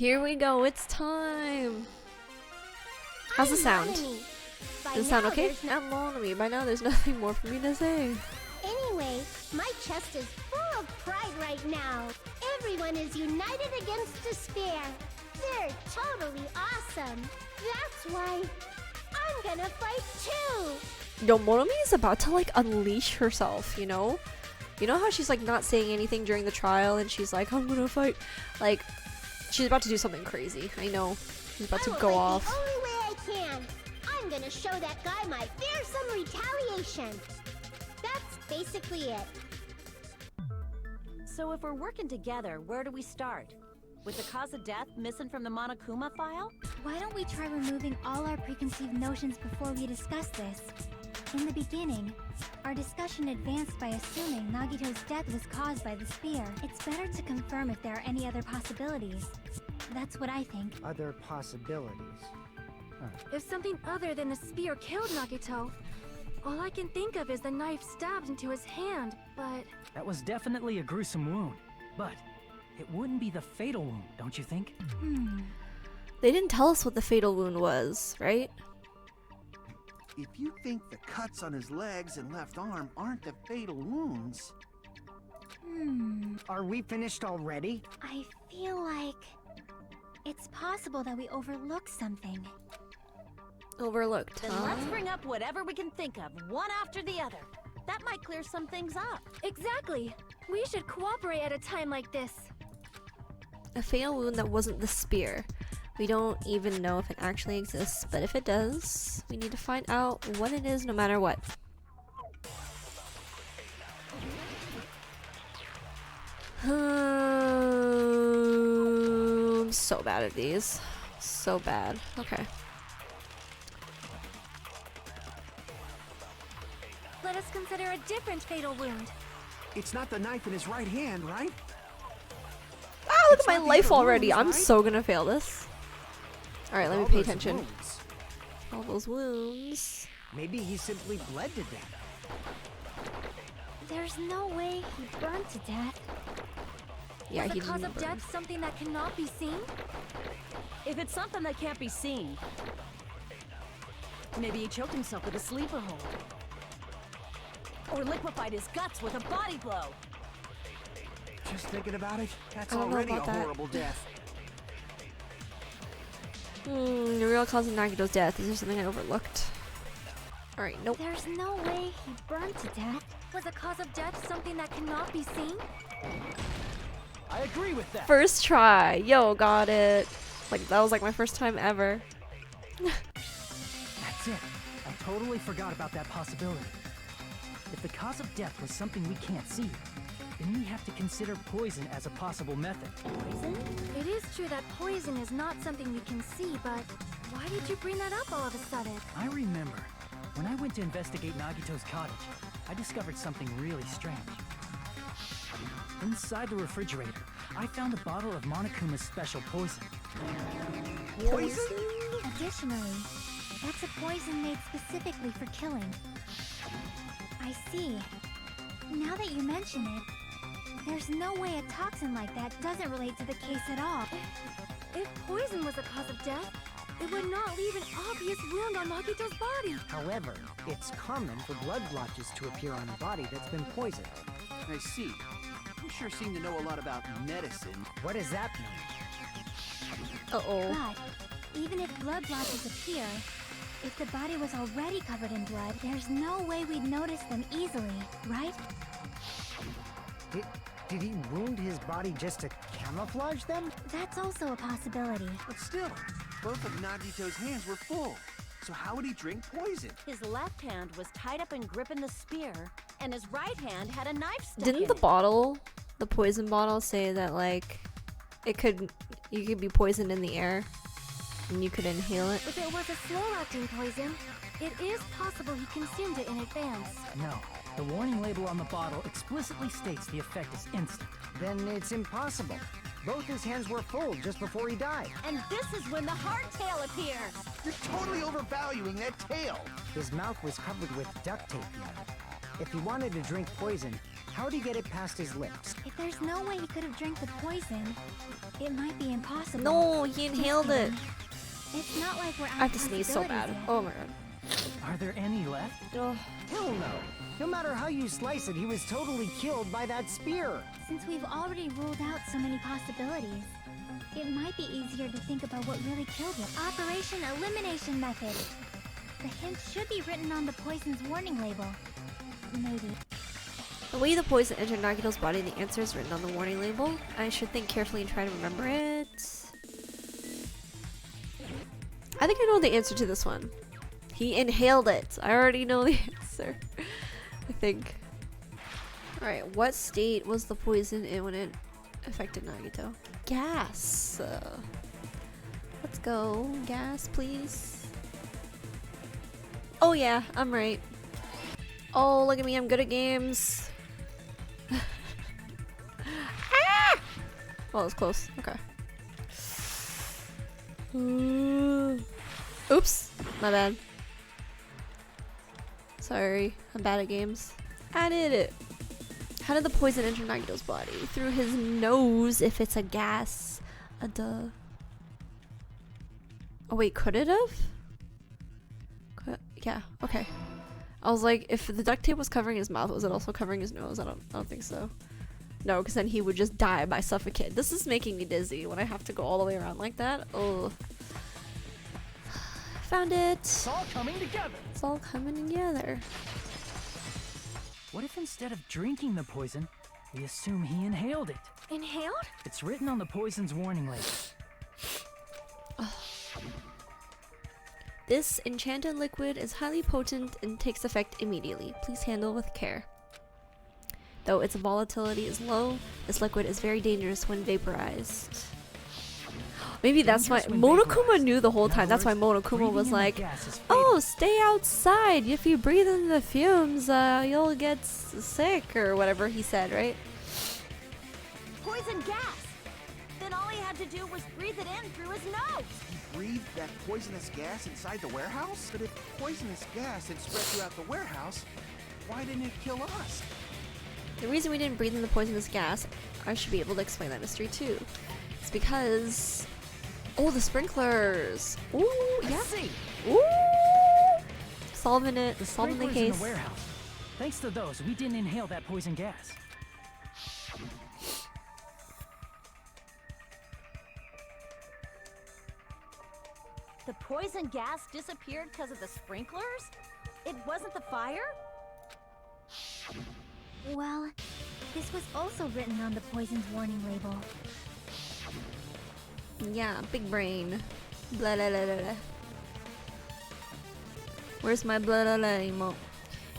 Here we go, it's time! How's the sound? Does it sound okay? I'm Monami. By now there's nothing more for me to say. Anyway, my chest is full of pride right now. Everyone is united against despair. They're totally awesome. That's why I'm gonna fight too. Yo, Monami is about to like unleash herself, you know? You know how she's like not saying anything during the trial and she's like, I'm gonna fight? Like, she's about to do something crazy. I know. She's about to go off. The only way I can. I'm gonna show that guy my fearsome retaliation. That's basically it. So if we're working together, where do we start? With the cause of death missing from the Monokuma file? Why don't we try removing all our preconceived notions before we discuss this? In the beginning, our discussion advanced by assuming Nagito's death was caused by the spear. It's better to confirm if there are any other possibilities. That's what I think. Other possibilities. If something other than the spear killed Nagito, all I can think of is the knife stabbed into his hand, but... That was definitely a gruesome wound, but it wouldn't be the fatal wound, don't you think? They didn't tell us what the fatal wound was, right? If you think the cuts on his legs and left arm aren't the fatal wounds... Are we finished already? I feel like it's possible that we overlooked something. Overlooked, Then huh? let's bring up whatever we can think of, one after the other. That might clear some things up. Exactly! We should cooperate at a time like this. A fatal wound that wasn't the spear. We don't even know if it actually exists, but if it does, we need to find out what it is no matter what. I'm so bad at these. So bad. Okay. Let us consider a different fatal wound. It's not the knife in his right hand, right? Ah, look It's at my not the life other already. wounds, I'm right? so gonna fail this. Alright, let me All pay those attention. wounds. All those wounds. Maybe he simply bled to death. There's no way he burned to death. Yeah, Is he the cause didn't of burn. death something that cannot be seen? If it's something that can't be seen, maybe he choked himself with a sleeper hold. Or liquefied his guts with a body blow. Just thinking about it, that's I don't know already a about that. horrible death. The real cause of Nagito's death. Is there something I overlooked? Alright, nope. There's no way he burned to death. Was the cause of death something that cannot be seen? I agree with that. First try. Yo, got it. Like, that was like my first time ever. That's it. I totally forgot about that possibility. If the cause of death was something we can't see, then we have to consider poison as a possible method. Poison? It is true that poison is not something we can see, but why did you bring that up all of a sudden? I remember, when I went to investigate Nagito's cottage, I discovered something really strange. Inside the refrigerator, I found a bottle of Monokuma's special poison. Poison? Additionally, that's a poison made specifically for killing. I see. Now that you mention it, there's no way a toxin like that doesn't relate to the case at all. If poison was the cause of death, it would not leave an obvious wound on Nagito's body. However, it's common for blood blotches to appear on a body that's been poisoned. I see. You sure seem to know a lot about medicine. What does that mean? Uh-oh. But even if blood blotches appear, if the body was already covered in blood, there's no way we'd notice them easily, right? Did he wound his body just to camouflage them? That's also a possibility. But still, both of Nagito's hands were full. So how would he drink poison? His left hand was tied up and gripping the spear, and his right hand had a knife stuck Didn't in the it. bottle, the poison bottle, say that like you could be poisoned in the air and you could inhale it? If it was a slow-acting poison, it is possible he consumed it in advance. No, the warning label on the bottle explicitly states the effect is instant. Then it's impossible. Both his hands were full just before he died. And this is when the hardtail appears. You're totally overvaluing that tail. His mouth was covered with duct tape, If he wanted to drink poison, how'd he get it past his lips? If there's no way he could have drank the poison, it might be impossible. No, he inhaled it. It's not like we're out I have to of sneeze so bad. possibilities yet. Oh my god. Are there any left? Ugh. Hell no. No matter how you slice it, he was totally killed by that spear. Since we've already ruled out so many possibilities, it might be easier to think about what really killed him. Operation Elimination Method. The hint should be written on the poison's warning label. Maybe. The way the poison entered Nagito's body, the answer is written on the warning label. I should think carefully and try to remember it. I think I know the answer to this one. He inhaled it. I already know the answer. I think. Alright, what state was the poison in when it affected Nagito? Gas. Let's go. Gas, please. Oh yeah, I'm right. Oh, look at me. I'm good at games. Ah! Oh, that was close. Okay. Oops. My bad. Sorry. I'm bad at games. I did it. How did the poison enter Nagito's body? Through his nose, if it's a gas. A duh. Oh wait, could it have? Yeah, okay. I was like, if the duct tape was covering his mouth, was it also covering his nose? I don't think so. No, because then he would just die by suffocate. This is making me dizzy when I have to go all the way around like that. Oh. Found it. It's all coming together. It's all coming together. What if instead of drinking the poison, we assume he inhaled it? Inhaled? It's written on the poison's warning label. This enchanted liquid is highly potent and takes effect immediately. Please handle with care. Though its volatility is low, this liquid is very dangerous when vaporized. Maybe that's why Monokuma knew the whole time. That's why Monokuma was like, "Oh, stay outside. If you breathe in the fumes, you'll get sick," or whatever he said, right? Poison gas! Then all he had to do was breathe it in through his nose! He breathed that poisonous gas inside the warehouse? But if poisonous gas had spread throughout the warehouse, why didn't it kill us? The reason we didn't breathe in the poisonous gas, I should be able to explain that mystery too. It's because... Oh, the sprinklers! Ooh, yeah. Ooh! Solving it. The Solving the sprinklers case. in the warehouse. Thanks to those, we didn't inhale that poison gas. The poison gas disappeared because of the sprinklers? It wasn't the fire? Well, this was also written on the poison's warning label. Yeah, big brain. Blah blah blah blah blah. Where's my blah blah blah emote?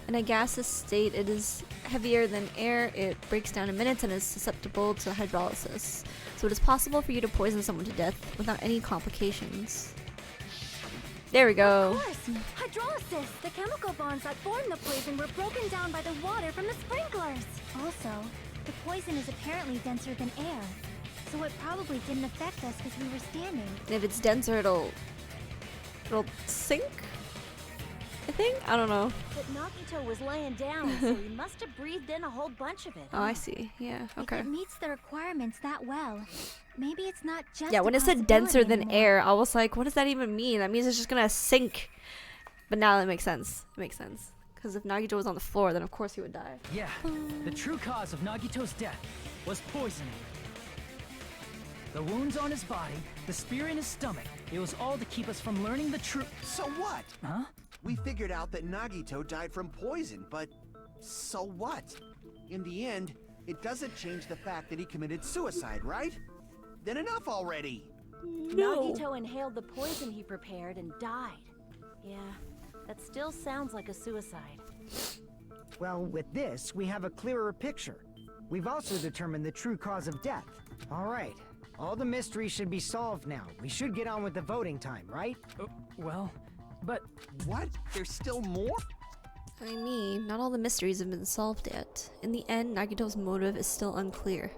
In a gaseous state, it is heavier than air. It breaks down in minutes and is susceptible to hydrolysis. So it is possible for you to poison someone to death without any complications. There we go. Of course! Hydrolysis! The chemical bonds that form the poison were broken down by the water from the sprinklers! Also, the poison is apparently denser than air, so it probably didn't affect us because we were standing. And if it's denser, it'll sink? I think? I don't know. But Nagito was laying down, so he must have breathed in a whole bunch of it. Oh, I see. Yeah, okay. If it meets the requirements that well, maybe it's not just Yeah, a when it said denser possibility than anymore. air, I was like, what does that even mean? That means it's just gonna sink. But now that makes sense. It makes sense. Because if Nagito was on the floor, then of course he would die. Yeah, the true cause of Nagito's death was poisoning. The wounds on his body, the spear in his stomach, it was all to keep us from learning the truth. So what? Huh? We figured out that Nagito died from poison, but so what? In the end, it doesn't change the fact that he committed suicide, right? Then enough already! No. Nagito inhaled the poison he prepared and died. Yeah, that still sounds like a suicide. Well, with this, we have a clearer picture. We've also determined the true cause of death. All right. All the mysteries should be solved now. We should get on with the voting time, right? Well, but What? There's still more? I mean, not all the mysteries have been solved yet. In the end, Nagito's motive is still unclear.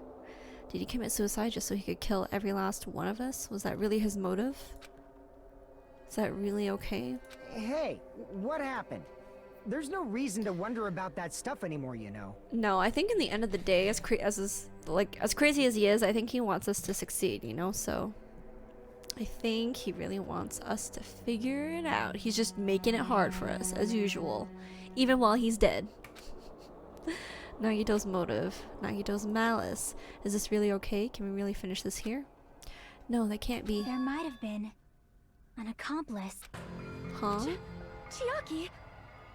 Did he commit suicide just so he could kill every last one of us? Was that really his motive? Is that really okay? Hey, what happened? There's no reason to wonder about that stuff anymore, you know. No, I think in the end of the day, as crazy as he is, I think he wants us to succeed, you know? So I think he really wants us to figure it out. He's just making it hard for us, as usual, even while he's dead. Nagito's motive, Nagito's malice. Is this really okay? Can we really finish this here? No, that can't be. There might have been an accomplice. Huh? Chiaki,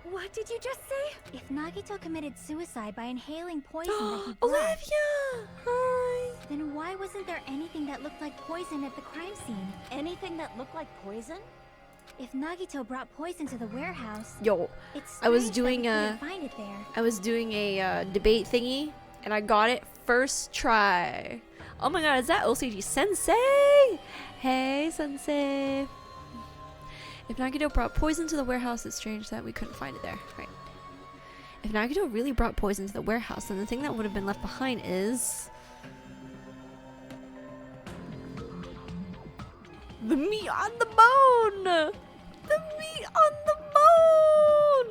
what did you just say? If Nagito committed suicide by inhaling poison that he breathed, Olivia! Hi! then why wasn't there anything that looked like poison at the crime scene? Anything that looked like poison? If Nagito brought poison to the warehouse, Yo, it's I was strange doing that we couldn't find it there. I was doing a debate thingy, and I got it first try. Oh my god, is that OCG Sensei? Hey, Sensei. If Nagito brought poison to the warehouse, it's strange that we couldn't find it there. Right. If Nagito really brought poison to the warehouse, then the thing that would have been left behind is... the meat on the bone! The meat on the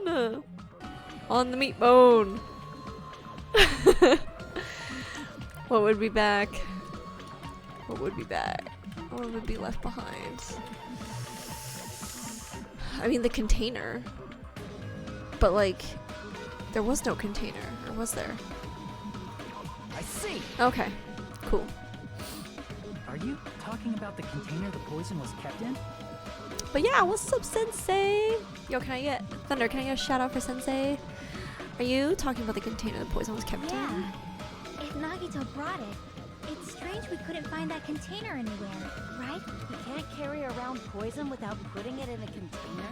bone! On the meat bone. What would be back? What would be back? What would be left behind? I mean, the container. But, like, there was no container. Or was there? I see! Okay. Cool. Are you talking about the container the poison was kept in? But yeah, what's up, Sensei? Yo, can I get... Thunder, can I get a shout out for Sensei? Are you talking about the container the poison was kept in? Yeah. If Nagito brought it, it's strange we couldn't find that container anywhere, right? You can't carry around poison without putting it in a container?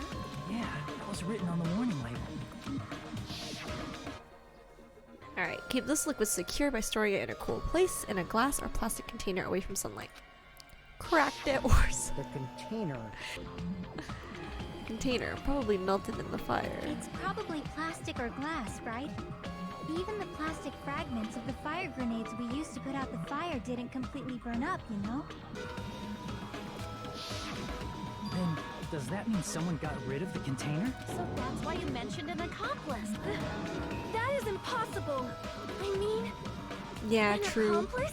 Yeah, that was written on the warning label. Alright, keep this liquid secure by storing it in a cool place in a glass or plastic container away from sunlight. Cracked it or The container. container, probably melted in the fire. It's probably plastic or glass, right? Even the plastic fragments of the fire grenades we used to put out the fire didn't completely burn up, you know? Then, does that mean someone got rid of the container? So that's why you mentioned an accomplice. That is impossible. I mean, Yeah, an true. accomplice?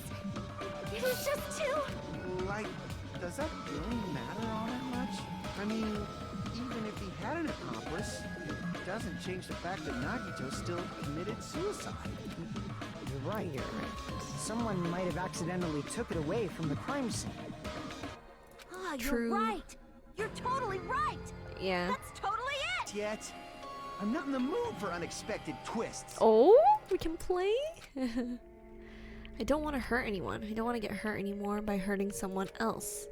It is just two. Like, does that really matter all that much? I mean, even if he had an accomplice, it doesn't change the fact that Nagito still committed suicide. You're right. Someone might have accidentally took it away from the crime scene. Ah, True. you're right. You're totally right. Yeah. That's totally it. Yet, I'm not in the mood for unexpected twists. Oh, we can play? I don't want to hurt anyone. I don't want to get hurt anymore by hurting someone else.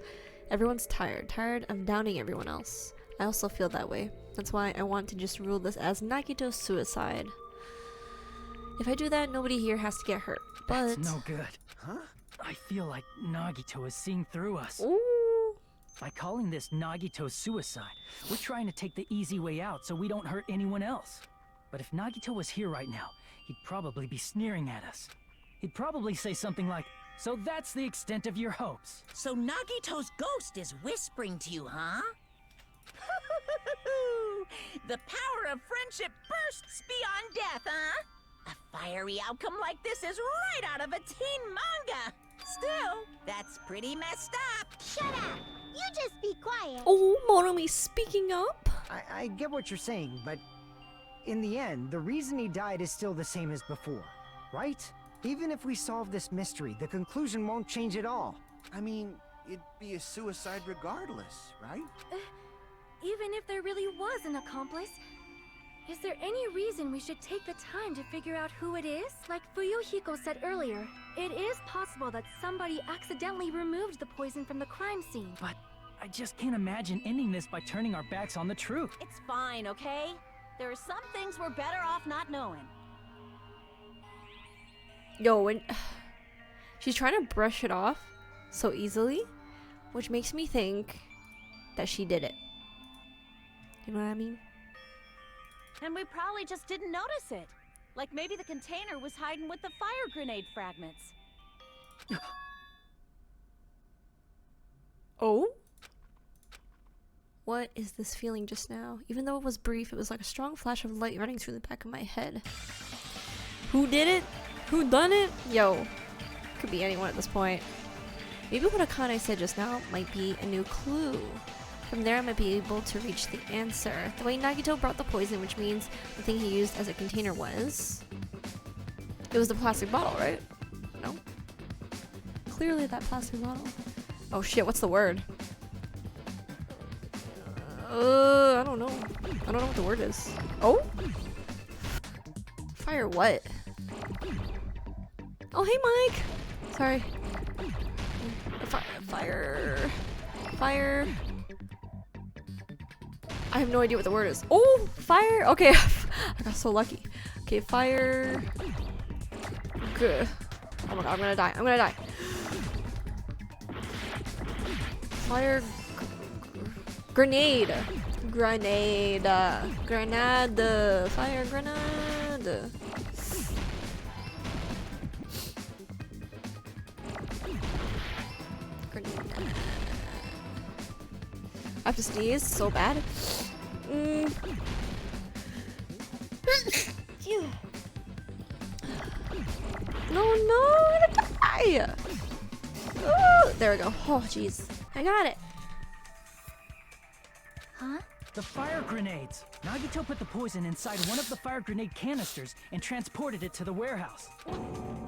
Everyone's tired of downing everyone else. I also feel that way. That's why I want to just rule this as Nagito's suicide. If I do that, nobody here has to get hurt. But That's no good. Huh? I feel like Nagito is seeing through us. Ooh. By calling this Nagito's suicide, we're trying to take the easy way out so we don't hurt anyone else. But if Nagito was here right now, he'd probably be sneering at us. He'd probably say something like, "So that's the extent of your hopes." So Nagito's ghost is whispering to you, huh? The power of friendship bursts beyond death, huh? A fiery outcome like this is right out of a teen manga. Still, that's pretty messed up. Shut up! You just be quiet. Oh, Monomi speaking up. I get what you're saying, but in the end, the reason he died is still the same as before, right? Even if we solve this mystery, the conclusion won't change at all. I mean, it'd be a suicide regardless, right? Even if there really was an accomplice, is there any reason we should take the time to figure out who it is? Like Fuyuhiko said earlier, it is possible that somebody accidentally removed the poison from the crime scene. But I just can't imagine ending this by turning our backs on the truth. It's fine, okay? There are some things we're better off not knowing. Yo, and she's trying to brush it off so easily, which makes me think that she did it. You know what I mean? And we probably just didn't notice it. Like maybe the container was hiding with the fire grenade fragments. Oh? What is this feeling just now? Even though it was brief, it was like a strong flash of light running through the back of my head. Who did it? Who done it? Yo, could be anyone at this point. Maybe what Akane said just now might be a new clue. From there I might be able to reach the answer. The way Nagito brought the poison, which means the thing he used as a container was... It was the plastic bottle, right? No? Clearly that plastic bottle. Oh shit, what's the word? I don't know. I don't know what the word is. Oh? Fire what? Oh, hey Mike! Sorry. Fire. I have no idea what the word is. Oh, fire! Okay, I got so lucky. Okay, fire. Good. Oh my god, I'm gonna die. Fire. Grenade. Fire grenade. I have to sneeze so bad. No, I'm gonna die. There we go. Oh, jeez. I got it. Huh? The fire grenades! Nagito put the poison inside one of the fire grenade canisters and transported it to the warehouse.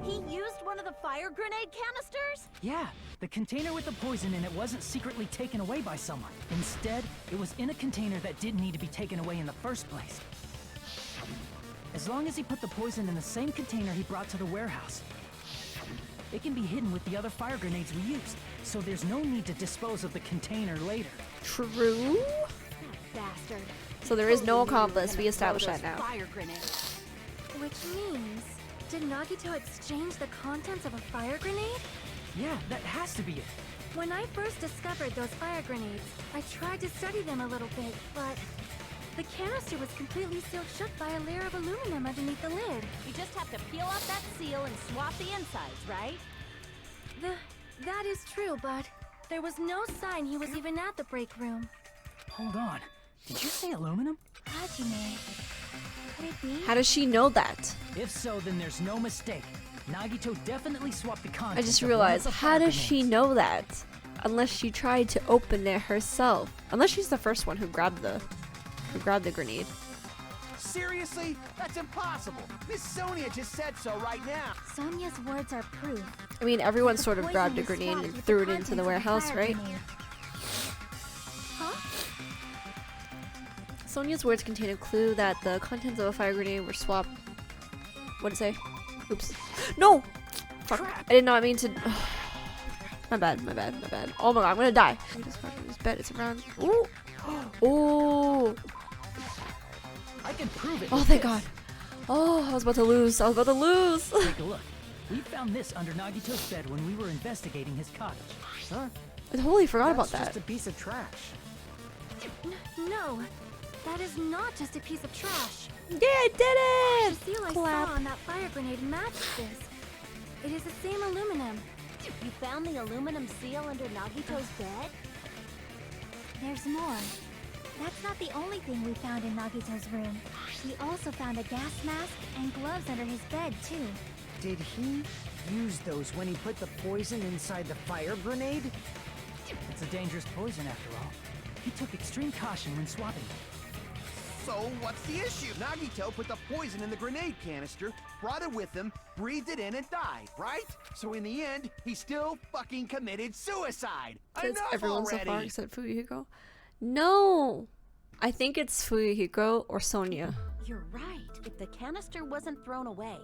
He used one of the fire grenade canisters? Yeah, the container with the poison in it wasn't secretly taken away by someone. Instead, it was in a container that didn't need to be taken away in the first place. As long as he put the poison in the same container he brought to the warehouse, it can be hidden with the other fire grenades we used, so there's no need to dispose of the container later. True. Bastard. So there is no accomplice. We established that now. Fire grenade. Which means, did Nagito exchange the contents of a fire grenade? Yeah, that has to be it. When I first discovered those fire grenades, I tried to study them a little bit, but the canister was completely sealed shut by a layer of aluminum underneath the lid. You just have to peel off that seal and swap the insides, right? That is true, but there was no sign he was even at the break room. Hold on. Did you say aluminum? Hajime. Could it be? How does she know that? If so, then there's no mistake. Nagito definitely swapped the contents. I just of one of realized, the how fire does she grenades. know that? Unless she tried to open it herself. Unless she's the first one who grabbed the grenade. Seriously? That's impossible. Miss Sonia just said so right now. Sonia's words are proof. I mean, everyone The sort of poison grabbed a was grenade swapped and with threw the it into the contents of warehouse, fire right? grenade. Huh? Sonia's words contain a clue that the contents of a fire grenade were swapped. What'd it say? Oops. No! Fuck. I did not mean to. My bad. Oh my god, I'm gonna die. This bed is around. Ooh! Oh! I can prove it. Oh, with thank this. god. Oh, I was about to lose. Take a look. We found this under Nagito's bed when we were investigating his cottage. Huh? I totally forgot about That's that. just a piece of trash. No, that is not just a piece of trash. Yeah, I did The it! seal I Clap. saw on that fire grenade matches this. It is the same aluminum. You found the aluminum seal under Nagito's bed? There's more. That's not the only thing we found in Nagito's room. We also found a gas mask and gloves under his bed, too. Did he use those when he put the poison inside the fire grenade? It's a dangerous poison after all. He took extreme caution when swapping it. So what's the issue? Nagito put the poison in the grenade canister, brought it with him, breathed it in and died, right? So in the end, he still fucking committed suicide. That's Enough everyone already. so far except Fuyuhiko. No! I think it's Fuyuhiko or Sonia. You're right. If the canister wasn't thrown away,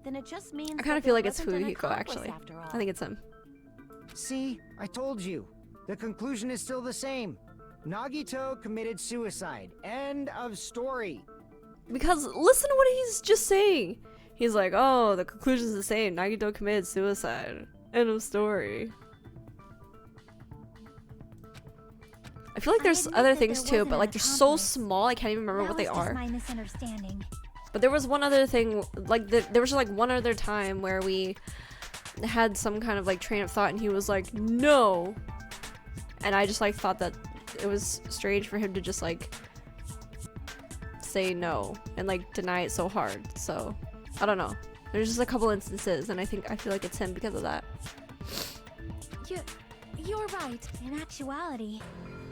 then it just means I kind of feel like it's Fuyuhiko, actually. After all. I think it's him. See, I told you. The conclusion is still the same. Nagito committed suicide. End of story. Because listen to what he's just saying. He's like, oh, the conclusion's the same. Nagito committed suicide. End of story. I feel like there's admit other that things there too, wasn't but an like they're so accomplice. small I can't even remember That what they was just are. my misunderstanding. But there was one other thing, like there was just like one other time where we had some kind of like train of thought and he was like, no. And I just like thought that it was strange for him to just like say no and like deny it so hard. So I don't know. There's just a couple instances, and I feel like it's him because of that. You're right. In actuality,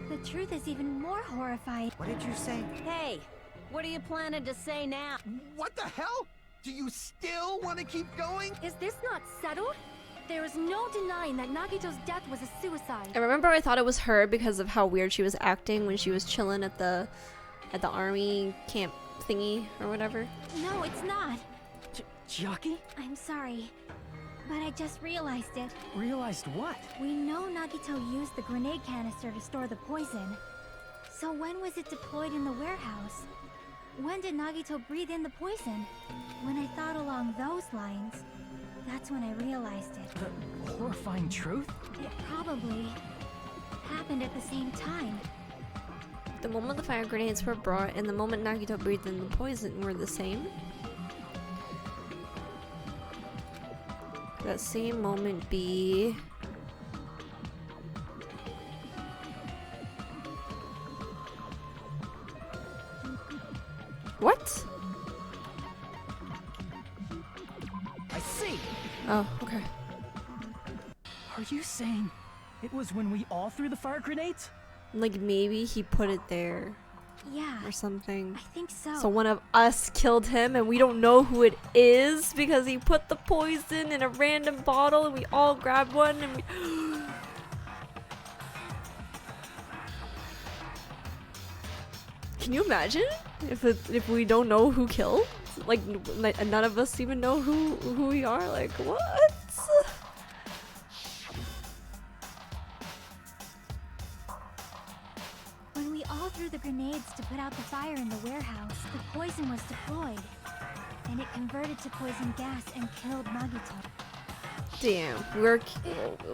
the truth is even more horrifying. What did you say? Hey, what are you planning to say now? What the hell? Do you still want to keep going? Is this not settled? There is no denying that Nagito's death was a suicide. I remember I thought it was her because of how weird she was acting when she was chilling at the army camp thingy or whatever. No, it's not. Chiaki? I'm sorry, but I just realized it. Realized what? We know Nagito used the grenade canister to store the poison. So when was it deployed in the warehouse? When did Nagito breathe in the poison? When I thought along those lines, that's when I realized it. The horrifying truth? It probably happened at the same time. The moment the fire grenades were brought and the moment Nagito breathed in the poison were the same. That same moment be... What? I see! Oh, okay. Are you saying it was when we all threw the fire grenades? Like maybe he put it there Yeah, or something. I think so. So one of us killed him and we don't know who it is because he put the poison in a random bottle and we all grabbed one and we... Can you imagine if we don't know who killed? Like none of us even know who we are? Like what? When we all threw the grenades to put out the fire in the warehouse, the poison was deployed. And it converted to poison gas and killed Nagito. Damn,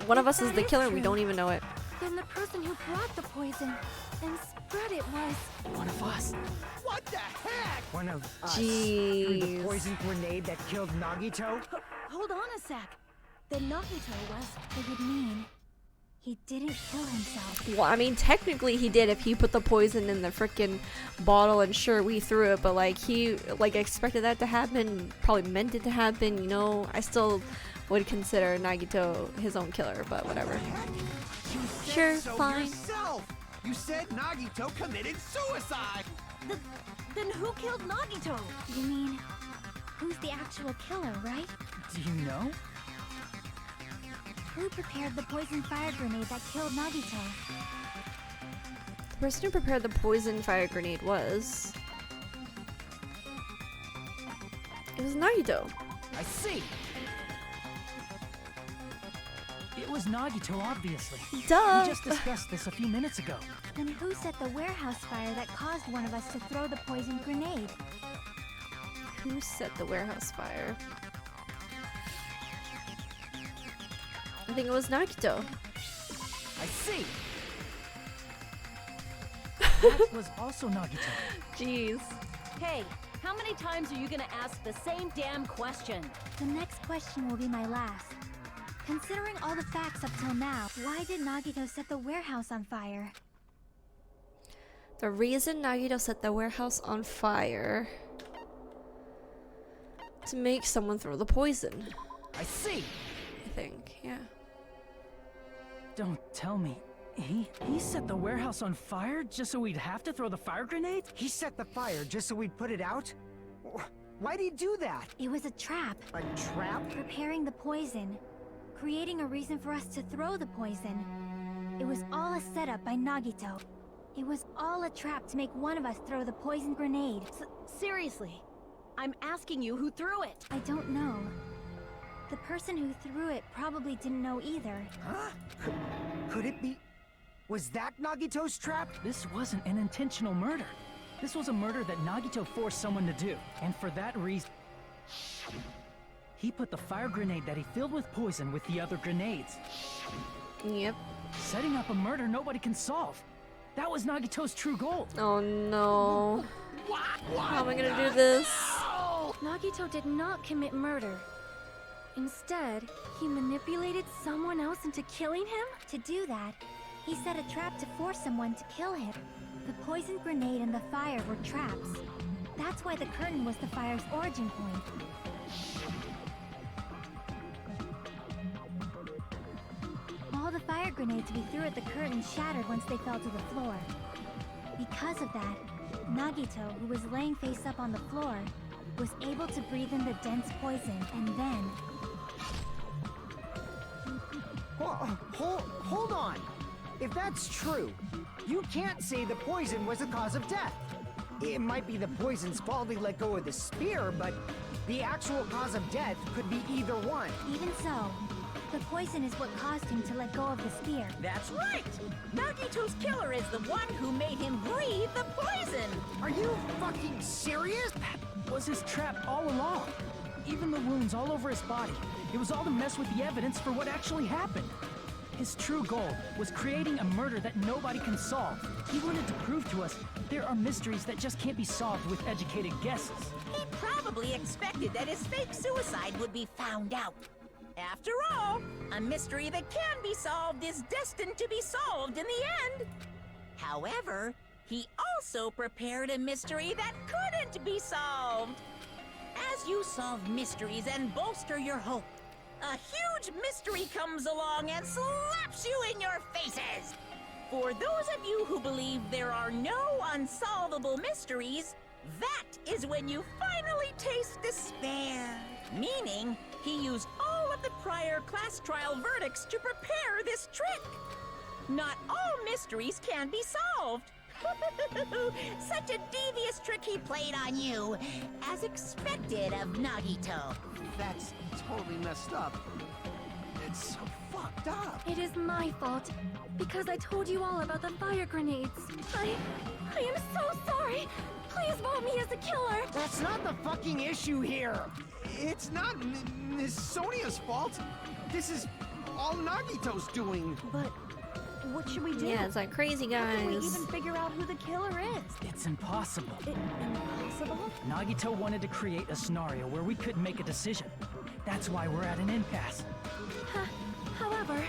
one of us is the killer and we don't even know it. Then the person who brought the poison and spread it was... One of us. What the heck? One of us threw the Jeez. poison grenade that killed Nagito? Hold on a sec. Then Nagito was... It would mean he didn't kill himself. Well, I mean, technically he did if he put the poison in the frickin' bottle and sure, we threw it, but like he like expected that to happen, probably meant it to happen, you know? I still would consider Nagito his own killer, but whatever. You said Sure, so fine. yourself. You said Nagito committed suicide. Then who killed Nagito? You mean, who's the actual killer, right? Do you know? Who prepared the poison fire grenade that killed Nagito? The person who prepared the poison fire grenade was... It was Nagito. I see! It was Nagito, obviously. Duh! We just discussed this a few minutes ago. Then who set the warehouse fire that caused one of us to throw the poison grenade? Who set the warehouse fire? I think it was Nagito. I see! That was also Nagito. Jeez. Hey, how many times are you gonna ask the same damn question? The next question will be my last. Considering all the facts up till now, why did Nagito set the warehouse on fire? The reason Nagito set the warehouse on fire... to make someone throw the poison, I see! I think, yeah. Don't tell me. He set the warehouse on fire just so we'd have to throw the fire grenades? He set the fire just so we'd put it out? Why'd he do that? It was a trap. A trap? Preparing the poison. Creating a reason for us to throw the poison. It was all a setup by Nagito. It was all a trap to make one of us throw the poison grenade. Seriously, I'm asking you who threw it. I don't know. The person who threw it probably didn't know either. Huh? Could it be... Was that Nagito's trap? This wasn't an intentional murder. This was a murder that Nagito forced someone to do. And for that reason... he put the fire grenade that he filled with poison with the other grenades. Yep. Setting up a murder nobody can solve. That was Nagito's true goal. Oh no. What? How am I gonna do this? Nagito did not commit murder. Instead, he manipulated someone else into killing him? To do that, He set a trap to force someone to kill him. The poison grenade and the fire were traps. That's why the curtain was the fire's origin point. All the fire grenades we threw at the curtain shattered once they fell to the floor. Because of that, Nagito, who was laying face up on the floor, was able to breathe in the dense poison, and then... Hold on! If that's true, you can't say the poison was the cause of death. It might be the poison's fault he let go of the spear, but the actual cause of death could be either one. Even so, the poison is what caused him to let go of the spear. That's right! Nagito's killer is the one who made him breathe the poison! Are you fucking serious? That was his trap all along. Even the wounds all over his body. It was all to mess with the evidence for what actually happened. His true goal was creating a murder that nobody can solve. He wanted to prove to us there are mysteries that just can't be solved with educated guesses. He probably expected that his fake suicide would be found out. After all, a mystery that can be solved is destined to be solved in the end. However, he also prepared a mystery that couldn't be solved. As you solve mysteries and bolster your hope, a huge mystery comes along and slaps you in your faces. For those of you who believe there are no unsolvable mysteries, that is when you finally taste despair. Meaning, he used all of the prior class trial verdicts to prepare this trick. Not all mysteries can be solved. Such a devious trick he played on you, as expected of Nagito. That's totally messed up. It's so fucked up. It is my fault, because I told you all about the fire grenades. I am so sorry. Please vote me as the killer. That's not the fucking issue here. It's not Miss Sonia's fault. This is all Nagito's doing. But what should we do? Yeah, it's like crazy, How can we guys. even figure out who the killer is? It's impossible. Impossible? Nagito wanted to create a scenario where we couldn't make a decision. That's why we're at an impasse. However,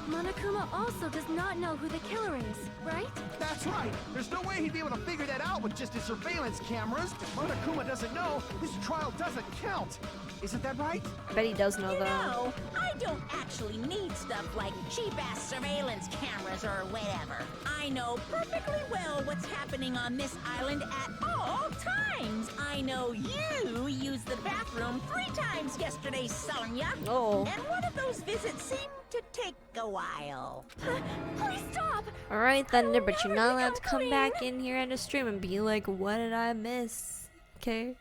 Monokuma also does not know who the killer is, right? That's right. There's no way he'd be able to figure that out with just his surveillance cameras. If Monokuma doesn't know, this trial doesn't count. Isn't that right? I bet he does know, though. No, I don't actually need stuff like cheap-ass surveillance cameras or whatever. I know perfectly well what's happening on this island at all times. I know you used the bathroom 3 times yesterday, Sonia. Oh. And one of those visits seemed to take a while. Please stop! Alright, Thunder, but you're not never allowed to come become back in here and stream and be like, what did I miss? Okay?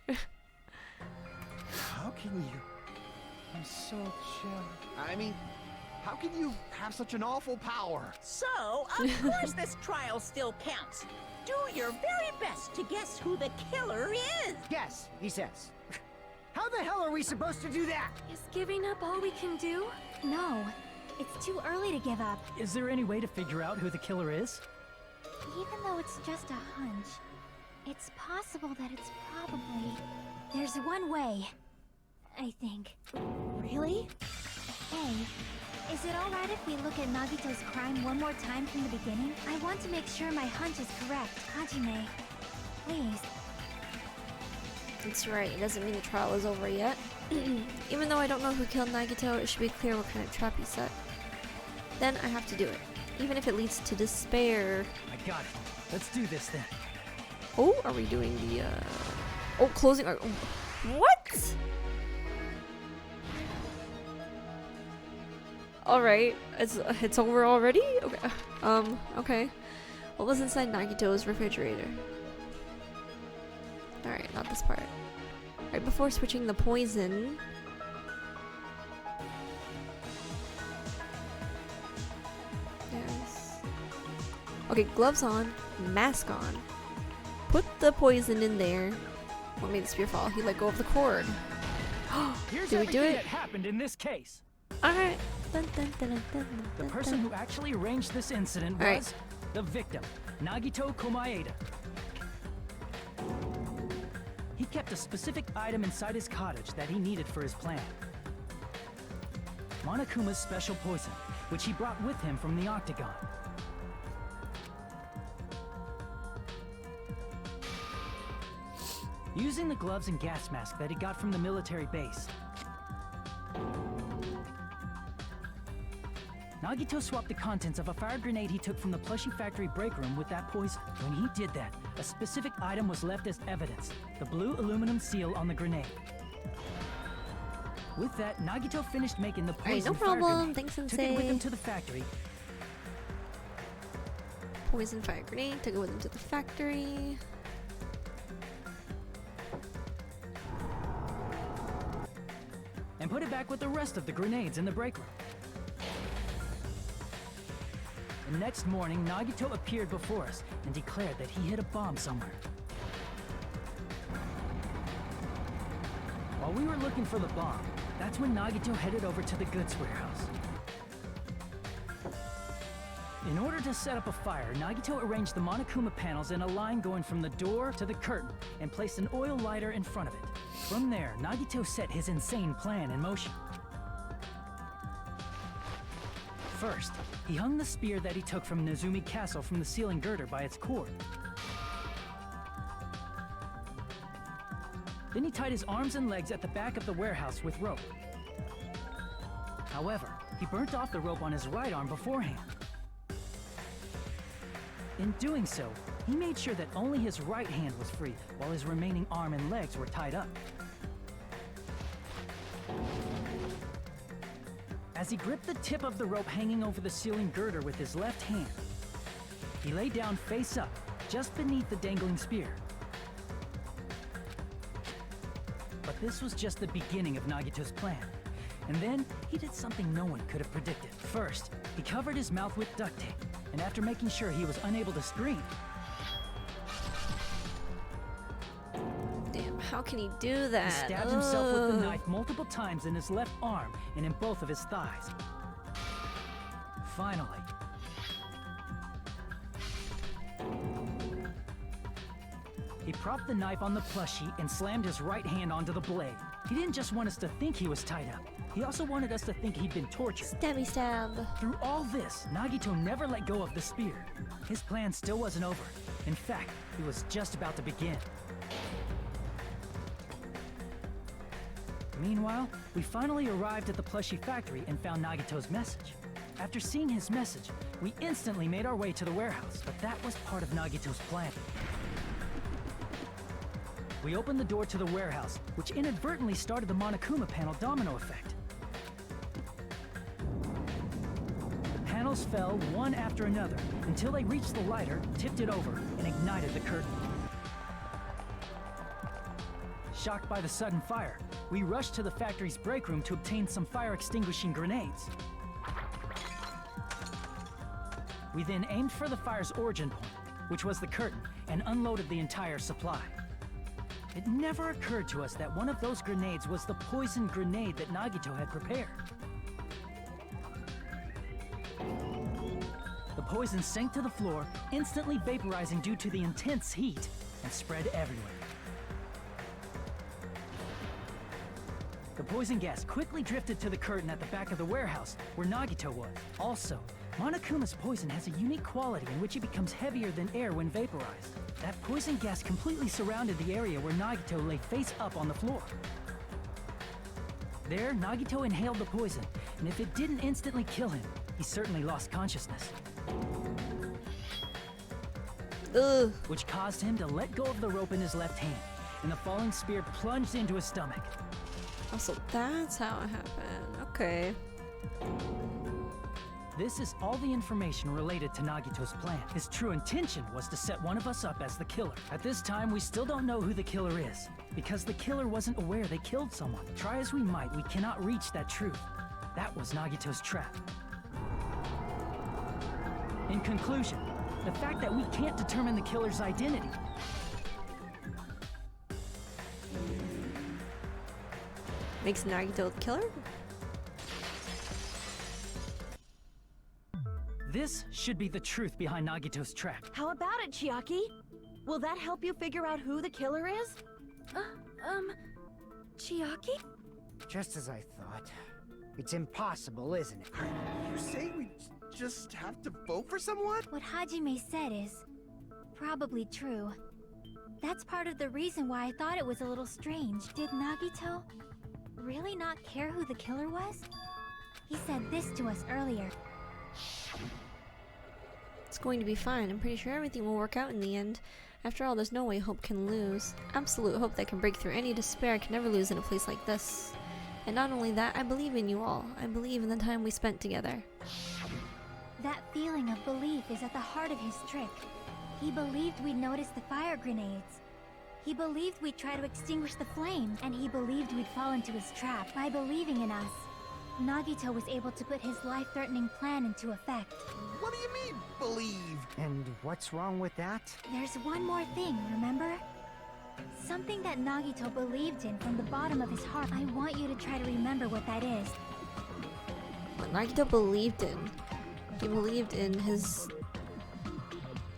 How can you? I'm so chill. I mean, how can you have such an awful power? So, of course this trial still counts. Do your very best to guess who the killer is. Yes, he says. How the hell are we supposed to do that? Is giving up all we can do? No, it's too early to give up. Is there any way to figure out who the killer is? Even though it's just a hunch, it's possible that it's probably... There's one way, I think. Really? Hey, is it alright if we look at Nagito's crime one more time from the beginning? I want to make sure my hunch is correct. Hajime, please. That's right, it doesn't mean the trial is over yet. Even though I don't know who killed Nagito, it should be clear what kind of trap he set. Then I have to do it, even if it leads to despair. I got it. Let's do this then. Oh, are we doing the, Oh, closing our... What? Alright, it's over already? Okay. Okay. What was inside Nagito's refrigerator? Alright, not this part. Right before switching the poison. Yes. Okay, gloves on, mask on. Put the poison in there. What made the spear fall? He let go of the cord. Here's Did we do everything it? that happened in this case. Alright. The person who actually arranged this incident was Alright. the victim, Nagito Komaeda. He kept a specific item inside his cottage that he needed for his plan. Monokuma's special poison, which he brought with him from the Octagon. Using the gloves and gas mask that he got from the military base, Nagito swapped the contents of a fire grenade he took from the plushie factory break room with that poison. When he did that, a specific item was left as evidence: the blue aluminum seal on the grenade. With that, Nagito finished making the Alright, poison no fire problem. grenade, Thanks, took it with him Sensei. to the factory, Poison fire grenade. Took it with him to the factory. and put it back with the rest of the grenades in the break room. The next morning, Nagito appeared before us and declared that he hid a bomb somewhere. While we were looking for the bomb, that's when Nagito headed over to the goods warehouse. In order to set up a fire, Nagito arranged the Monokuma panels in a line going from the door to the curtain and placed an oil lighter in front of it. From there, Nagito set his insane plan in motion. First, he hung the spear that he took from Nezumi Castle from the ceiling girder by its cord. Then he tied his arms and legs at the back of the warehouse with rope. However, he burnt off the rope on his right arm beforehand. In doing so, he made sure that only his right hand was free, while his remaining arm and legs were tied up. As he gripped the tip of the rope hanging over the ceiling girder with his left hand, he lay down face up, just beneath the dangling spear. But this was just the beginning of Nagito's plan. And then, he did something no one could have predicted. First, he covered his mouth with duct tape, and after making sure he was unable to scream, Damn, how can he do that? he stabbed himself with the knife multiple times in his left arm and in both of his thighs. Finally, he propped the knife on the plushie and slammed his right hand onto the blade. He didn't just want us to think he was tied up. He also wanted us to think he'd been tortured. Stabby stab. Through all this, Nagito never let go of the spear. His plan still wasn't over. In fact, he was just about to begin. Meanwhile, we finally arrived at the plushie factory and found Nagito's message. After seeing his message, we instantly made our way to the warehouse, but that was part of Nagito's plan. We opened the door to the warehouse, which inadvertently started the Monokuma panel domino effect. The panels fell one after another until they reached the lighter, tipped it over, and ignited the curtain. Shocked by the sudden fire, we rushed to the factory's break room to obtain some fire-extinguishing grenades. We then aimed for the fire's origin point, which was the curtain, and unloaded the entire supply. It never occurred to us that one of those grenades was the poison grenade that Nagito had prepared. The poison sank to the floor, instantly vaporizing due to the intense heat, and spread everywhere. The poison gas quickly drifted to the curtain at the back of the warehouse, where Nagito was. Also, Monokuma's poison has a unique quality in which it becomes heavier than air when vaporized. That poison gas completely surrounded the area where Nagito lay face up on the floor. There, Nagito inhaled the poison, and if it didn't instantly kill him, he certainly lost consciousness. Ugh. Which caused him to let go of the rope in his left hand, and the falling spear plunged into his stomach. Oh, so that's how it happened. Okay. This is all the information related to Nagito's plan. His true intention was to set one of us up as the killer. At this time, we still don't know who the killer is, because the killer wasn't aware they killed someone. Try as we might, we cannot reach that truth. That was Nagito's trap. In conclusion, the fact that we can't determine the killer's identity Makes Nagito the killer? This should be the truth behind Nagito's trap. How about it, Chiaki? Will that help you figure out who the killer is? Chiaki? Just as I thought. It's impossible, isn't it? You say we just have to vote for someone? What Hajime said is probably true. That's part of the reason why I thought it was a little strange. Did Nagito really not care who the killer was? He said this to us earlier. It's going to be fine. I'm pretty sure everything will work out in the end. After all, there's no way hope can lose. Absolute hope that can break through any despair can never lose in a place like this. And not only that, I believe in you all. I believe in the time we spent together. That feeling of belief is at the heart of his trick. He believed we'd notice the fire grenades. He believed we'd try to extinguish the flames, and he believed we'd fall into his trap. By believing in us, Nagito was able to put his life-threatening plan into effect. What do you mean, believe? And what's wrong with that? There's one more thing, remember? Something that Nagito believed in from the bottom of his heart. I want you to try to remember what that is. What Nagito believed in. He believed in his...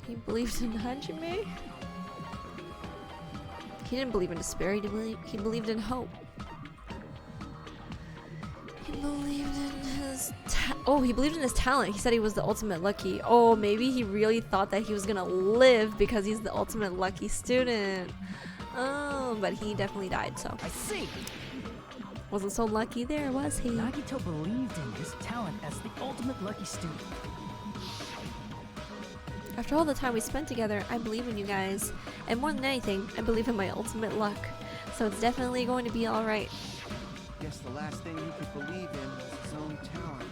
He believed in Hajime? He didn't believe in despair, he believed in hope. He believed in his he believed in his talent. He said he was the ultimate lucky. Oh, maybe he really thought that he was gonna live because he's the ultimate lucky student. Oh, but he definitely died, so. I see. Wasn't so lucky there, was he? Nagito believed in his talent as the ultimate lucky student. After all the time we spent together, I believe in you guys. And more than anything, I believe in my ultimate luck. So it's definitely going to be alright. Guess the last thing he could believe in was his own talent.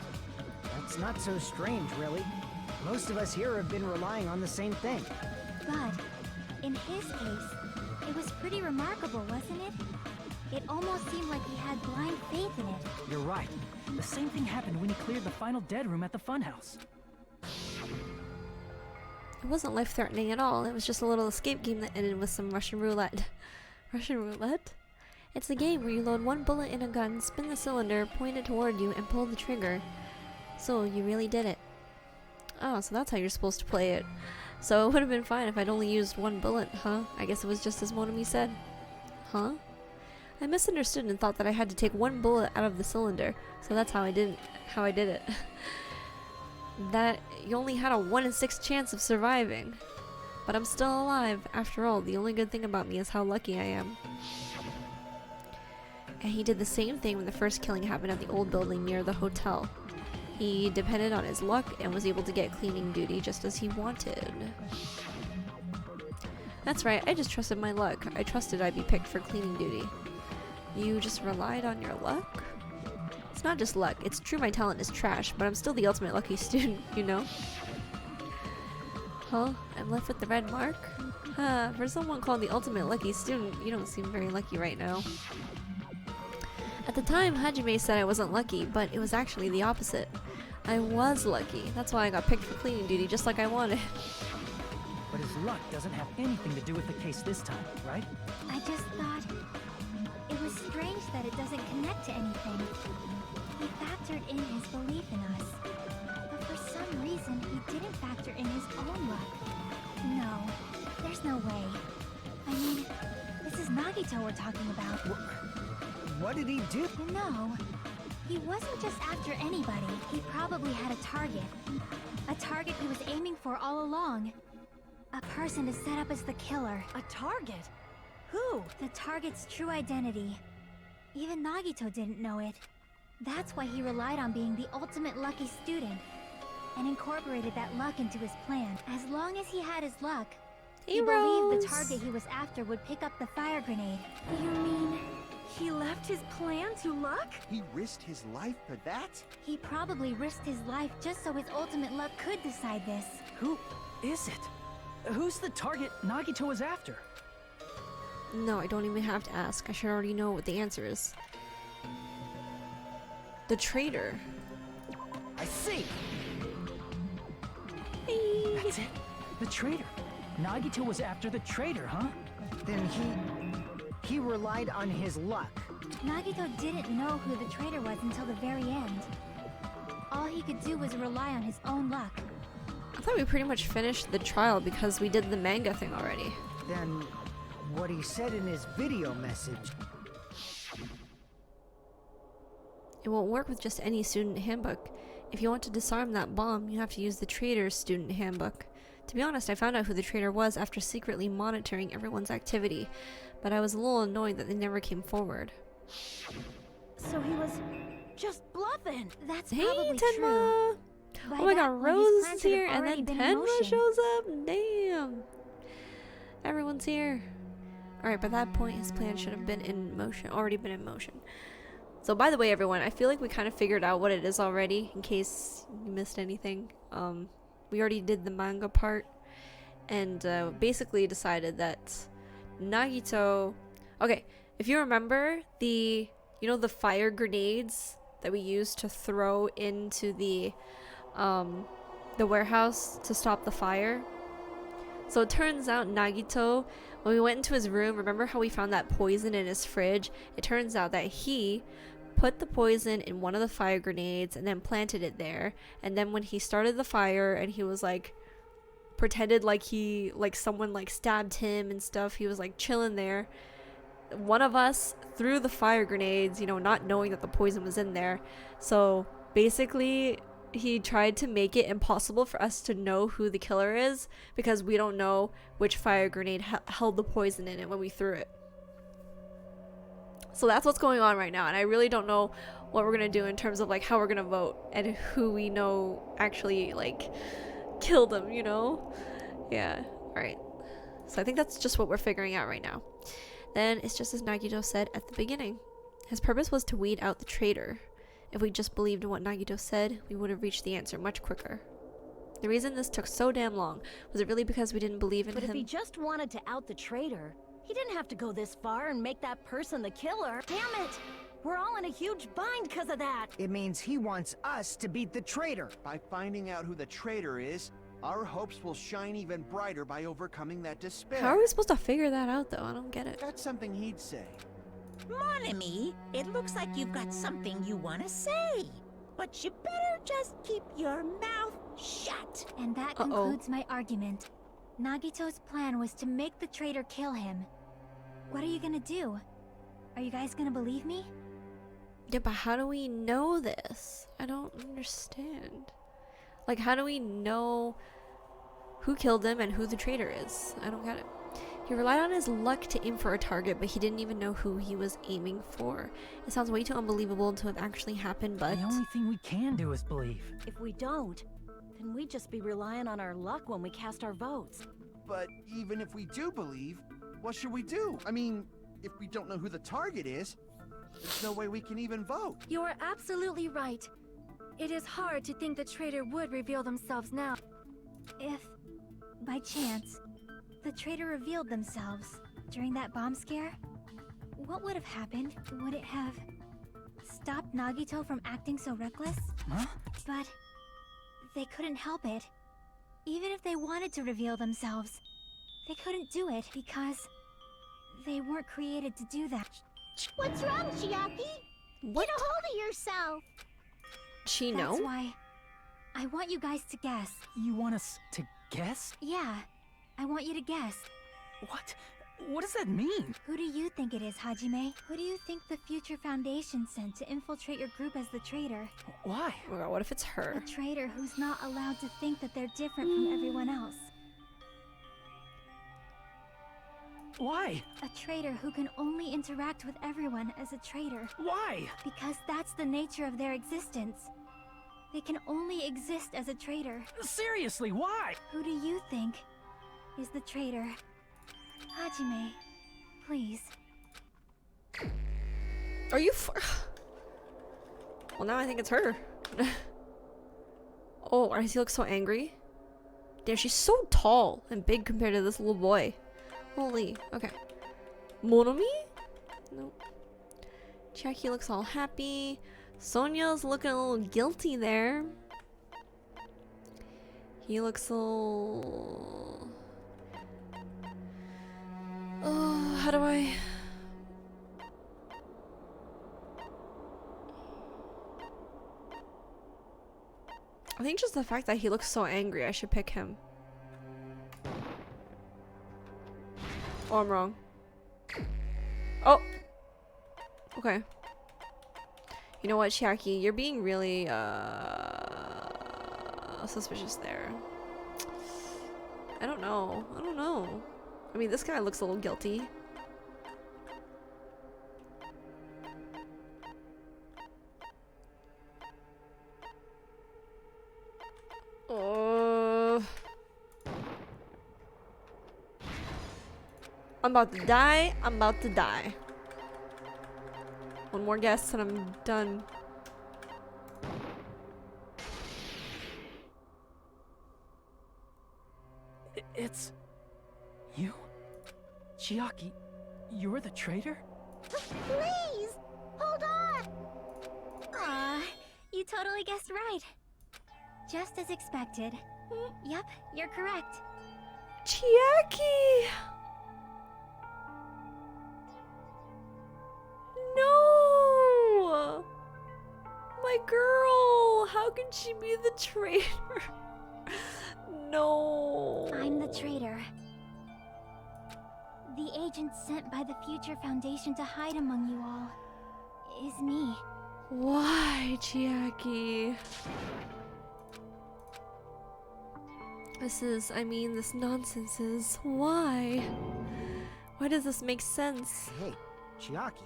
That's not so strange, really. Most of us here have been relying on the same thing. But, in his case, it was pretty remarkable, wasn't it? It almost seemed like he had blind faith in it. You're right. The same thing happened when he cleared the final dead room at the funhouse. It wasn't life-threatening at all. It was just a little escape game that ended with some Russian roulette. Russian roulette? It's a game where you load one bullet in a gun, spin the cylinder, point it toward you, and pull the trigger. So, you really did it. Oh, so that's how you're supposed to play it. So it would have been fine if I'd only used one bullet, huh? I guess it was just as Monami said. Huh? I misunderstood and thought that I had to take one bullet out of the cylinder. So that's how I did it. That you only had a 1 in 6 chance of surviving. But I'm still alive. After all, the only good thing about me is how lucky I am. And he did the same thing when the first killing happened at the old building near the hotel. He depended on his luck and was able to get cleaning duty just as he wanted. That's right, I just trusted my luck. I trusted I'd be picked for cleaning duty. You just relied on your luck? It's not just luck. It's true my talent is trash, but I'm still the ultimate lucky student, you know? Huh? I'm left with the red mark? For someone called the ultimate lucky student, you don't seem very lucky right now. At the time, Hajime said I wasn't lucky, but it was actually the opposite. I was lucky. That's why I got picked for cleaning duty just like I wanted. But his luck doesn't have anything to do with the case this time, right? I just thought it was strange that it doesn't connect to anything. He factored in his belief in us. But for some reason, he didn't factor in his own luck. No, there's no way. I mean, this is Nagito we're talking about. What did he do? No, he wasn't just after anybody. He probably had a target. A target he was aiming for all along. A person to set up as the killer. A target? Who? The target's true identity. Even Nagito didn't know it. That's why he relied on being the ultimate lucky student and incorporated that luck into his plan. As long as he had his luck, he believed the target he was after would pick up the fire grenade. You mean he left his plan to luck? He risked his life for that? He probably risked his life just so his ultimate luck could decide this. Who is it? Who's the target Nagito was after? No, I don't even have to ask. I should already know what the answer is. The traitor. I see. That's it. The traitor. Nagito was after the traitor, huh? Then he relied on his luck. Nagito didn't know who the traitor was until the very end. All he could do was rely on his own luck. I thought we pretty much finished the trial because we did the manga thing already. Then what he said in his video message. It won't work with just any student handbook. If you want to disarm that bomb, you have to use the traitor's student handbook. To be honest, I found out who the traitor was after secretly monitoring everyone's activity, but I was a little annoyed that they never came forward. So he was just bluffing. That's Hey, probably Tenma! true. By Oh my that god, point, his Rose plan is should have here, and already then been in Tenma motion. shows up. Damn. Everyone's here. Alright, by that point, his plan should have been in motion, already been in motion. So, by the way, everyone, I feel like we kind of figured out what it is already, in case you missed anything. We already did the manga part, and basically decided that Nagito... Okay, if you remember, the fire grenades that we used to throw into the warehouse to stop the fire? So it turns out Nagito, when we went into his room, remember how we found that poison in his fridge? It turns out that he put the poison in one of the fire grenades and then planted it there. And then when he started the fire and he was like, pretended like someone like stabbed him and stuff, he was like chilling there. One of us threw the fire grenades, not knowing that the poison was in there. So basically, he tried to make it impossible for us to know who the killer is because we don't know which fire grenade held the poison in it when we threw it. So that's what's going on right now, and I really don't know what we're gonna do in terms of like how we're gonna vote and who we know actually like killed him, Yeah. Alright. So I think that's just what we're figuring out right now. Then it's just as Nagito said at the beginning. His purpose was to weed out the traitor. If we just believed in what Nagito said, we would have reached the answer much quicker. The reason this took so damn long, was it really because we didn't believe in But him? if he just wanted to out the traitor, he didn't have to go this far and make that person the killer. Damn it! We're all in a huge bind because of that. It means he wants us to beat the traitor. By finding out who the traitor is, our hopes will shine even brighter by overcoming that despair. How are we supposed to figure that out though? I don't get it. That's something he'd say. Mon ami, it looks like you've got something you want to say. But you better just keep your mouth shut. And that Uh-oh. concludes my argument. Nagito's plan was to make the traitor kill him. What are you gonna do? Are you guys gonna believe me? Yeah, but how do we know this? I don't understand. Like, how do we know who killed him and who the traitor is? I don't get it. He relied on his luck to aim for a target, but he didn't even know who he was aiming for. It sounds way too unbelievable to have actually happened, but... The only thing we can do is believe. If we don't, then we'd just be relying on our luck when we cast our votes. But even if we do believe, what should we do? I mean, if we don't know who the target is, there's no way we can even vote. You are absolutely right. It is hard to think the traitor would reveal themselves now. If, by chance, the traitor revealed themselves during that bomb scare, what would have happened? Would it have stopped Nagito from acting so reckless? Huh? But they couldn't help it. Even if they wanted to reveal themselves, they couldn't do it because they weren't created to do that. What's wrong, Chiaki? What? Get a hold of yourself. She That's know? why I want you guys to guess. You want us to guess? Yeah, I want you to guess. What? What does that mean? Who do you think it is, Hajime? Who do you think the Future Foundation sent to infiltrate your group as the traitor? Why? Oh my god, what if it's her? A traitor who's not allowed to think that they're different from everyone else. Why? A traitor who can only interact with everyone as a traitor. Why? Because that's the nature of their existence. They can only exist as a traitor. Seriously, why? Who do you think is the traitor? Hajime, please. Are you Well, now I think it's her. Oh, why does he look so angry? Damn, she's so tall and big compared to this little boy. Holy, okay. Monomi? Nope. Chiaki looks all happy. Sonya's looking a little guilty there. He looks a little... Oh, how do I... I think just the fact that he looks so angry, I should pick him. Oh, I'm wrong. Oh! Okay. You know what, Chiaki? You're being really, suspicious there. I don't know. I don't know. I mean, this guy looks a little guilty. I'm about to die. I'm about to die. One more guess and I'm done. It's... you? Chiaki, you're the traitor? Please! Hold on! Aw, you totally guessed right. Just as expected. Yep, you're correct. Chiaki! No! My girl! How can she be the traitor? No. I'm the traitor. The agent sent by the Future Foundation to hide among you all is me. Why, Chiaki? This nonsense is... Why? Why does this make sense? Hey, Chiaki.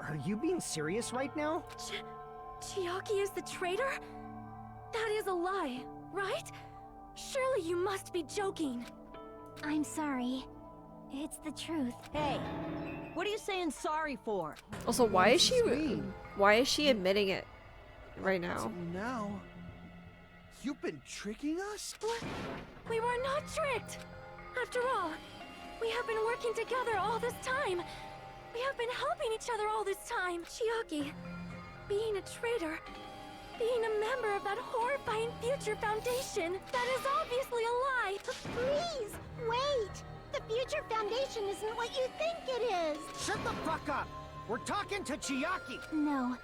Are you being serious right now? Chiaki is the traitor? That is a lie, right? Surely you must be joking. I'm sorry. It's the truth. Hey, what are you saying sorry for? Also, why is she... mean? Why is she admitting it right now? So now, you've been tricking us? What? We were not tricked! After all, we have been working together all this time. We have been helping each other all this time. Chiaki, being a traitor, being a member of that horrifying Future Foundation, that is obviously a lie! Please, wait! The Future Foundation isn't what you think it is! Shut the fuck up! We're talking to Chiaki! No,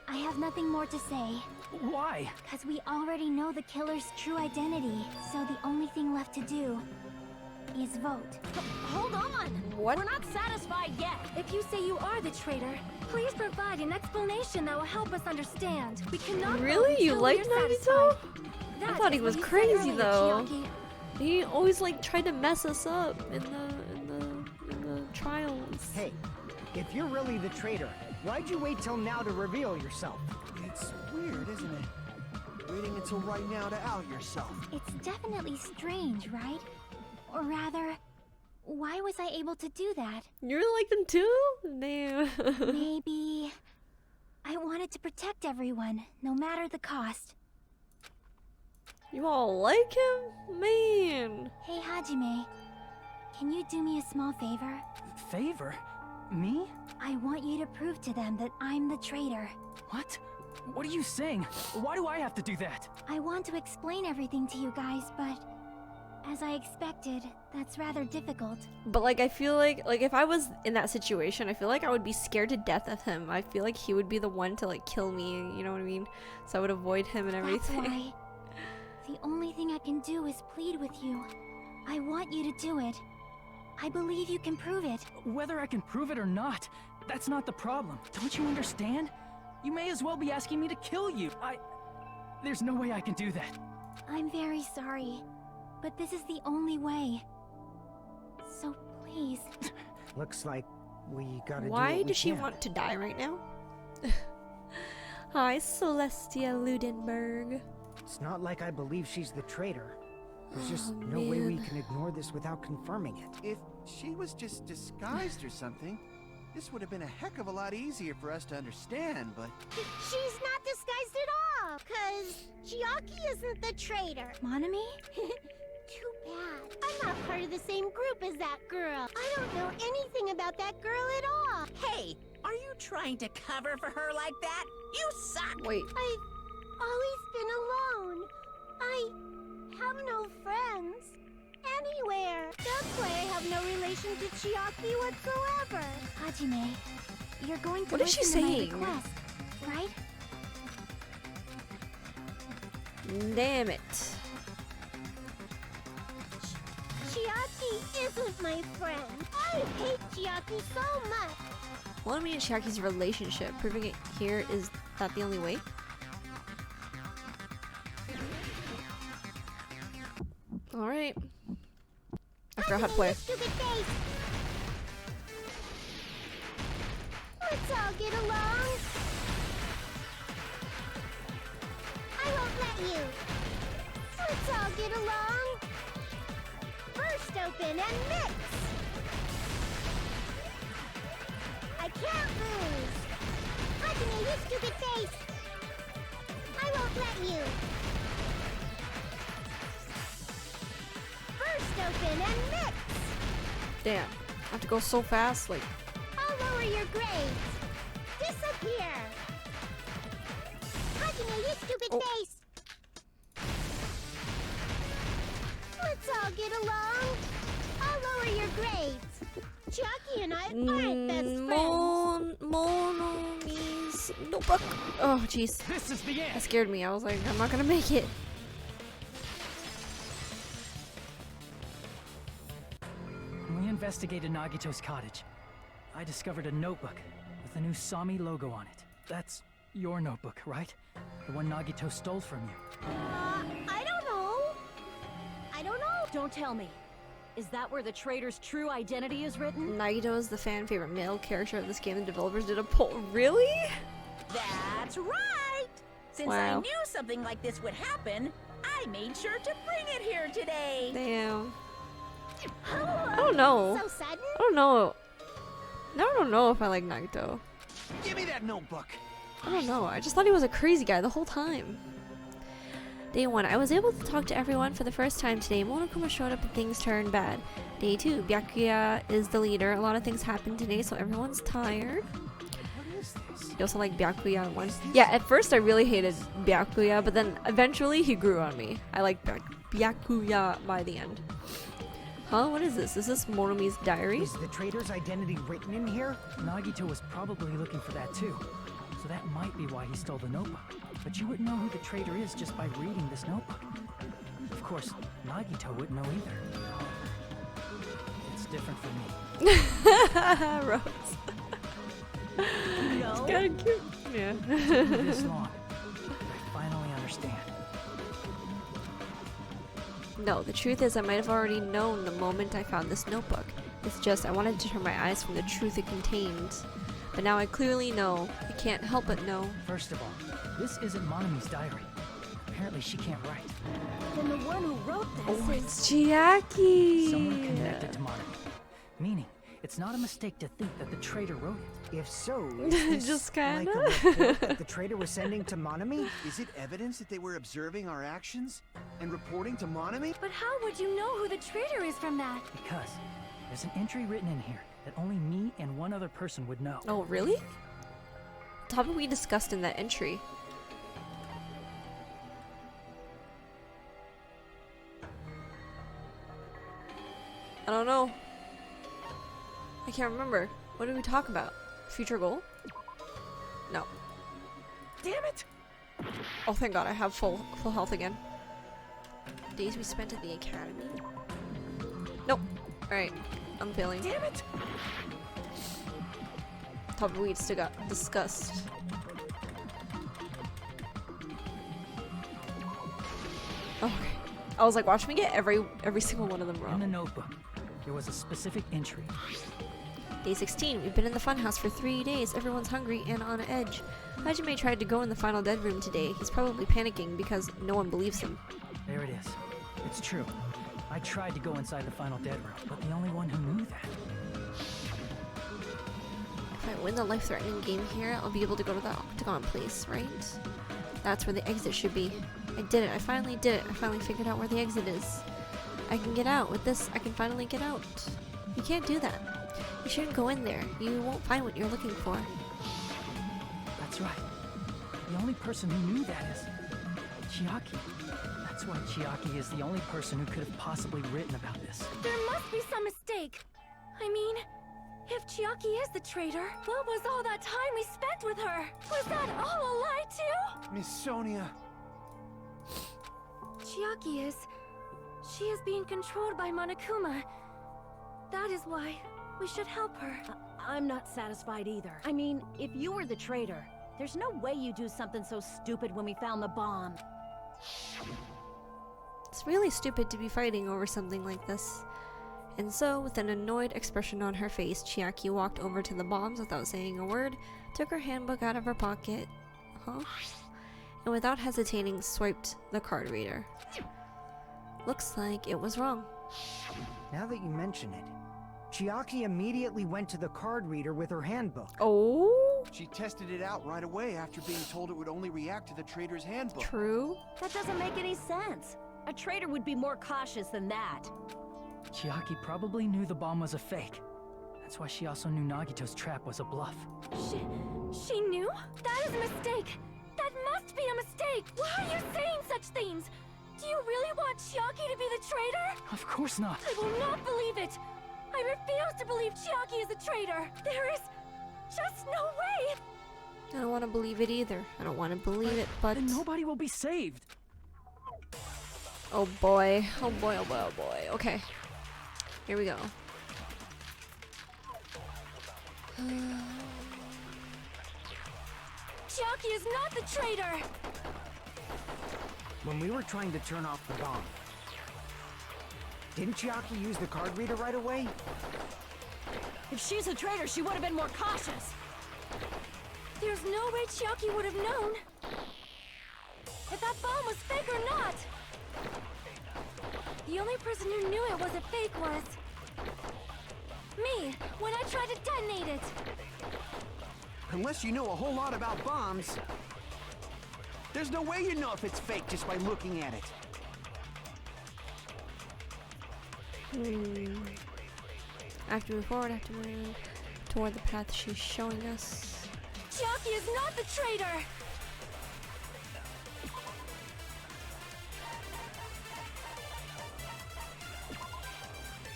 I have nothing more to say. Why? Because we already know the killer's true identity, so the only thing left to do is vote. Hold on! What? We're not satisfied yet! If you say you are the traitor, please provide an explanation that will help us understand. We cannot vote Really? You until liked we are Nagito? satisfied. I That thought he is was what you said crazy, earlier, though. Chiaki. He always like tried to mess us up in the trials. Hey, if you're really the traitor, why'd you wait till now to reveal yourself? It's weird, isn't it? Waiting until right now to out yourself. It's definitely strange, right? Or rather, why was I able to do that? You really like them too? Damn. Maybe I wanted to protect everyone, no matter the cost. You all like him? Man. Hey Hajime, can you do me a small favor? Favor? Me? I want you to prove to them that I'm the traitor. What? What are you saying? Why do I have to do that? I want to explain everything to you guys, but as I expected, that's rather difficult. But like I feel like if I was in that situation, I feel like I would be scared to death of him. I feel like he would be the one to like kill me, you know what I mean? So I would avoid him and everything. That's why the only thing I can do is plead with you. I want you to do it. I believe you can prove it. Whether I can prove it or not, that's not the problem. Don't you understand? You may as well be asking me to kill you. There's no way I can do that. I'm very sorry, but this is the only way. So please. Looks like we gotta do Why what we does she can. want to die right now? Hi, Celestia Ludenberg. It's not like I believe she's the traitor. There's just Oh, no way we man. can ignore this without confirming it. If she was just disguised or something, this would have been a heck of a lot easier for us to understand, but... She's not disguised at all, 'cause Chiaki isn't the traitor. Monami? Too bad. I'm not part of the same group as that girl. I don't know anything about that girl at all. Hey, are you trying to cover for her like that? You suck! Wait, I've always been alone. I have no friends. Anywhere. That's why I have no relation to Chiaki whatsoever. Hajime, you're going to What is she listen to my saying? request, right? damn it. Chiaki isn't my friend. I hate Chiaki so much. Monami and Chiaki's relationship, proving it here, is that the only way? Alright. I forgot how to play. Stupid face. Let's all get along. I won't let you. Let's all get along. First open and mix. I can't lose. Hajime, you stupid face. I won't let you. First open and mix. Damn. I have to go so fast, like. I'll lower your grades. Disappear. Hajime, you stupid face. Let's all get along. I'll lower your grades. Chucky and I aren't best friends. Monomi's notebook. Oh, jeez. This is the That end. scared me. I was like, I'm not gonna make it. When we investigated Nagito's cottage, I discovered a notebook with the new Sami logo on it. That's your notebook, right? The one Nagito stole from you. I don't know. I don't know. Don't tell me. Is that where the traitor's true identity is written? Nagito is the fan favorite male character of this game. The developers did a poll. Really? That's right! Since I Wow. knew something like this would happen, I made sure to bring it here today. Damn. Hello. I don't know. So sudden? I don't know. I don't know if I like Nagito. Give me that notebook. I don't know. I just thought he was a crazy guy the whole time. Day 1, I was able to talk to everyone for the first time today. Monokuma showed up and things turned bad. Day 2, Byakuya is the leader. A lot of things happened today, so everyone's tired. You also like Byakuya one. Yeah, at first I really hated Byakuya, but then eventually he grew on me. I like Byakuya by the end. Huh? What is this? Is this Monomi's diary? Is the traitor's identity written in here? Nagito was probably looking for that too. So that might be why he stole the notebook. But you wouldn't know who the traitor is just by reading this notebook. Of course, Nagito wouldn't know either. It's different for me. Rose. No. Kinda cute. Yeah. This long, I finally understand. No, the truth is I might have already known the moment I found this notebook. It's just I wanted to turn my eyes from the truth it contained. But now I clearly know. I can't help but know. First of all, this isn't Monomi's diary. Apparently she can't write. Then the one who wrote this Oh, is... it's Chiaki! Someone connected to Monomi. Meaning, it's not a mistake to think that the traitor wrote it. If so, is this Just like kinda. a report that the traitor was sending to Monomi? Is it evidence that they were observing our actions and reporting to Monomi? But how would you know who the traitor is from that? Because there's an entry written in here that only me and one other person would know. Oh, really? What topic we discussed in that entry? I don't know. I can't remember. What did we talk about? Future goal? No. Damn it! Oh, thank God, I have full health again. Days we spent at the academy? Nope. Alright, I'm failing. Damn it! Topic we still got discussed. Okay. I was like, watch me get every single one of them In the wrong. notebook, there was a specific entry. Day 16. We've been in the funhouse for 3 days. Everyone's hungry and on edge. Hajime tried to go in the final dead room today. He's probably panicking because no one believes him. There it is. It's true. I tried to go inside the final dead room, but the only one who knew that. If I win the life-threatening game here, I'll be able to go to the Octagon place, right? That's where the exit should be. I did it. I finally did it. I finally figured out where the exit is. I can get out. With this, I can finally get out. You can't do that. You shouldn't go in there. You won't find what you're looking for. That's right. The only person who knew that is Chiaki. That's why Chiaki is the only person who could have possibly written about this. There must be some mistake. I mean, if Chiaki is the traitor, what was all that time we spent with her? Was that all a lie too? Miss Sonia. Chiaki is... She is being controlled by Monokuma. That is why we should help her. I'm not satisfied either. I mean, if you were the traitor, there's no way you do something so stupid when we found the bomb. It's really stupid to be fighting over something like this. And so, with an annoyed expression on her face, Chiaki walked over to the bombs without saying a word, took her handbook out of her pocket, and without hesitating, swiped the card reader. Looks like it was wrong. Now that you mention it, Chiaki immediately went to the card reader with her handbook. Oh? She tested it out right away after being told it would only react to the trader's handbook. True? That doesn't make any sense. A traitor would be more cautious than that. Chiaki probably knew the bomb was a fake. That's why she also knew Nagito's trap was a bluff. She knew? That is a mistake! That must be a mistake! Why are you saying such things? Do you really want Chiaki to be the traitor? Of course not. I will not believe it! I refuse to believe Chiaki is a traitor! There is just no way! I don't want to believe it either. I don't want to believe it, but... Then nobody will be saved. Oh boy. Oh boy, oh boy, oh boy. Okay. Here we go. Chiaki is not the traitor! When we were trying to turn off the bomb, didn't Chiaki use the card reader right away? If she's a traitor, she would have been more cautious. There's no way Chiaki would have known if that bomb was fake or not. The only person who knew it was a fake was me, when I tried to detonate it. Unless you know a whole lot about bombs, there's no way you know if it's fake just by looking at it. I have to move forward, I have to move toward the path she's showing us. Chiaki is not the traitor!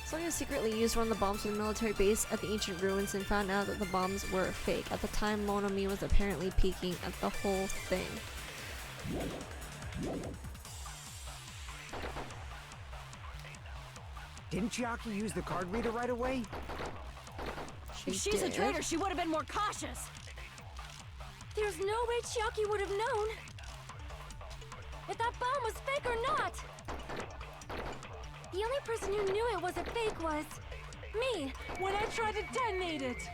Sonya secretly used one of the bombs from the military base at the ancient ruins and found out that the bombs were fake. At the time, Monami was apparently peeking at the whole thing. Didn't Chiaki use the card reader right away? If she's a traitor, she would have been more cautious. There's no way Chiaki would have known if that bomb was fake or not. The only person who knew it was a fake was me, when I tried to detonate it.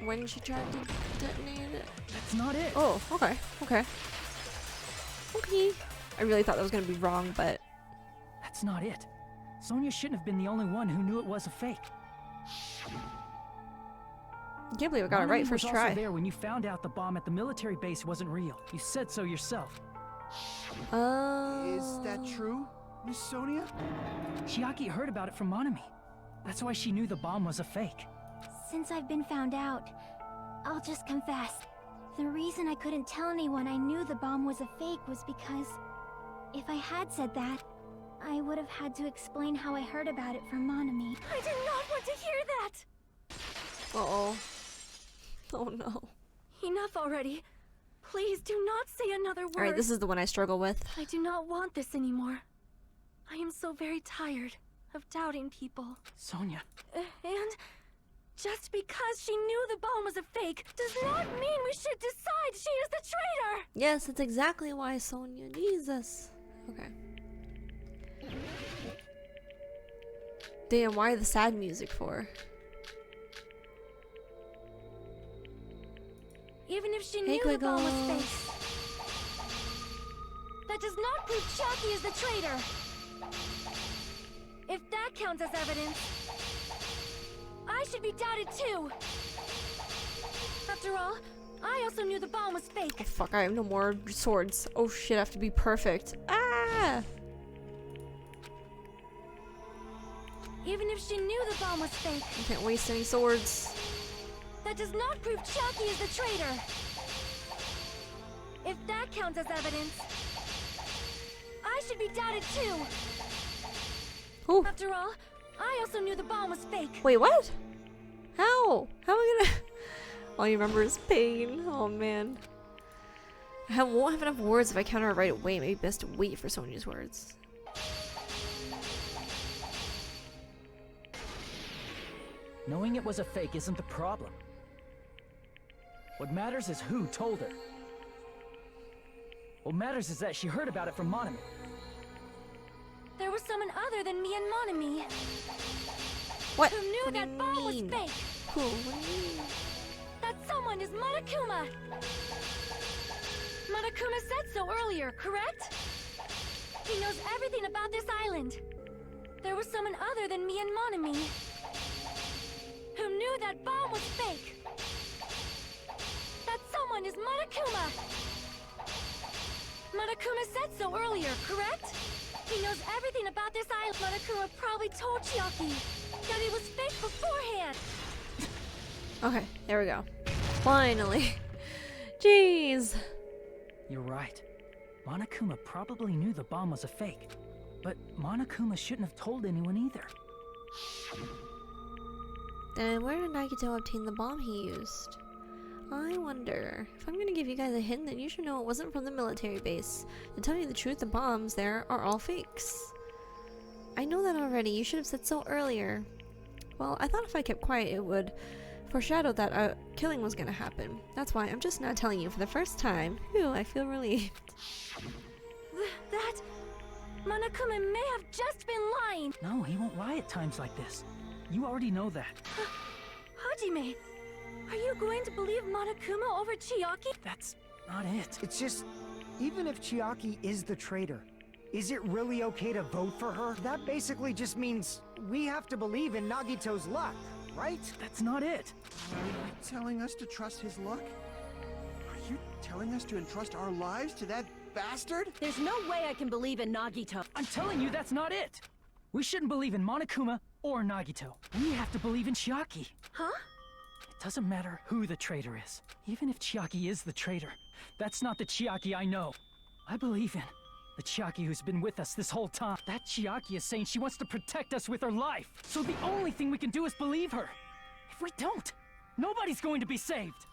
When she tried to detonate it? That's not it. Oh, okay, okay. Okay. I really thought that was gonna be wrong, but... That's not it. Sonya shouldn't have been the only one who knew it was a fake. I can't believe I got it right first was try. also there when you found out the bomb at the military base wasn't real. You said so yourself. Is that true, Miss Sonia? Chiaki heard about it from Monami. That's why she knew the bomb was a fake. Since I've been found out, I'll just confess. The reason I couldn't tell anyone I knew the bomb was a fake was because if I had said that, I would have had to explain how I heard about it from Monami. I did not want to hear that! Uh-oh. Oh no. Enough already. Please do not say another word. Alright, this is the one I struggle with. I do not want this anymore. I am so very tired of doubting people. Sonya. And just because she knew the bomb was a fake does not mean we should decide she is the traitor! Yes, that's exactly why, Sonya. Jesus. Okay. Damn, why the sad music for? Even if she Hey, knew the bomb was Quiggles. fake, that does not prove Chiaki is the traitor. If that counts as evidence, I should be doubted too. After all, I also knew the bomb was fake. Oh, fuck, I have no more swords. Oh shit, I have to be perfect. Ah! Even if she knew the bomb was fake, I can't waste any swords. that does not prove Chiaki is the traitor. If that counts as evidence, I should be doubted too. Ooh. After all, I also knew the bomb was fake. Wait, what? How? How am I gonna... All you remember is pain. Oh man. Won't have enough words if I counter it right away. Maybe best to wait for Sonya's words. Knowing it was a fake isn't the problem. What matters is who told her. What matters is that she heard about it from Monami. There was someone other than me and Monami. What? Who knew What do that you bomb was mean? fake? Who? What do you mean? That someone is Monokuma! Monokuma said so earlier, correct? He knows everything about this island. There was someone other than me and Monami who knew that bomb was fake. That someone is Monokuma! Monokuma said so earlier, correct? He knows everything about this island. Monokuma probably told Chiaki that it was fake beforehand. Okay, there we go. Finally. Jeez. You're right. Monokuma probably knew the bomb was a fake. But Monokuma shouldn't have told anyone either. Then where did Nagito obtain the bomb he used? I wonder. If I'm gonna give you guys a hint, then you should know it wasn't from the military base. To tell you the truth, the bombs there are all fakes. I know that already. You should have said so earlier. Well, I thought if I kept quiet, it would foreshadow that a killing was gonna happen. That's why I'm just not telling you for the first time. Phew, I feel relieved. That... Monokuma may have just been lying. No, he won't lie at times like this. You already know that. Hajime, are you going to believe Monokuma over Chiaki? That's not it. It's just, even if Chiaki is the traitor, is it really okay to vote for her? That basically just means we have to believe in Nagito's luck, right? That's not it. Are you telling us to trust his luck? Are you telling us to entrust our lives to that bastard? There's no way I can believe in Nagito. I'm telling you, that's not it. We shouldn't believe in Monokuma or Nagito. We have to believe in Chiaki. Huh? It doesn't matter who the traitor is. Even if Chiaki is the traitor, that's not the Chiaki I know. I believe in the Chiaki who's been with us this whole time. That Chiaki is saying she wants to protect us with her life. So the only thing we can do is believe her. If we don't, nobody's going to be saved.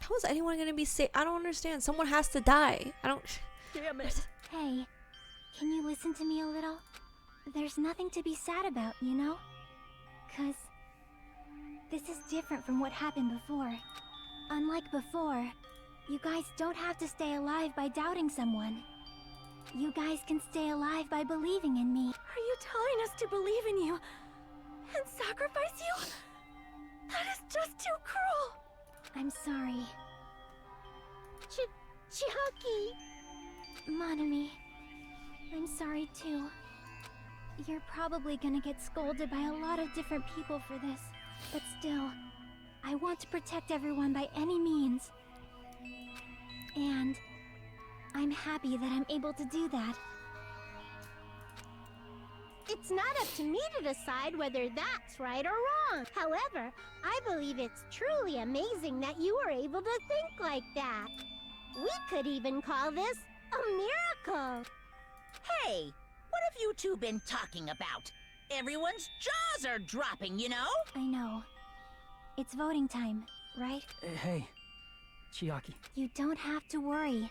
How is anyone gonna be safe? I don't understand. Someone has to die. I don't. Damn it. Hey, can you listen to me a little? There's nothing to be sad about, you know? 'Cause this is different from what happened before. Unlike before, you guys don't have to stay alive by doubting someone. You guys can stay alive by believing in me. Are you telling us to believe in you and sacrifice you? That is just too cruel. I'm sorry. Chiaki! Monami, I'm sorry too. You're probably gonna get scolded by a lot of different people for this, but still, I want to protect everyone by any means. And I'm happy that I'm able to do that. It's not up to me to decide whether that's right or wrong. However, I believe it's truly amazing that you were able to think like that. We could even call this a miracle. Hey, what have you two been talking about? Everyone's jaws are dropping, you know? I know. It's voting time, right? Hey, Chiaki. You don't have to worry.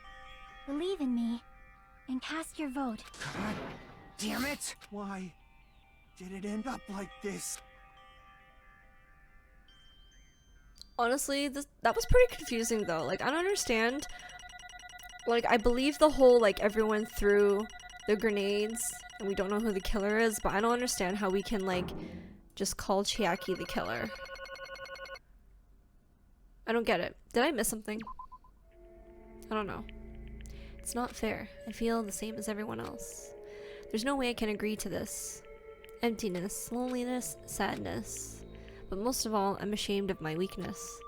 Believe in me, and cast your vote. God damn it! Why did it end up like this? Honestly, that was pretty confusing though. Like, I don't understand. Like, I believe the whole, like, everyone threw the grenades and we don't know who the killer is, but I don't understand how we can, like, just call Chiaki the killer. I don't get it. Did I miss something? I don't know. It's not fair. I feel the same as everyone else. There's no way I can agree to this. Emptiness, loneliness, sadness. But most of all, I'm ashamed of my weakness.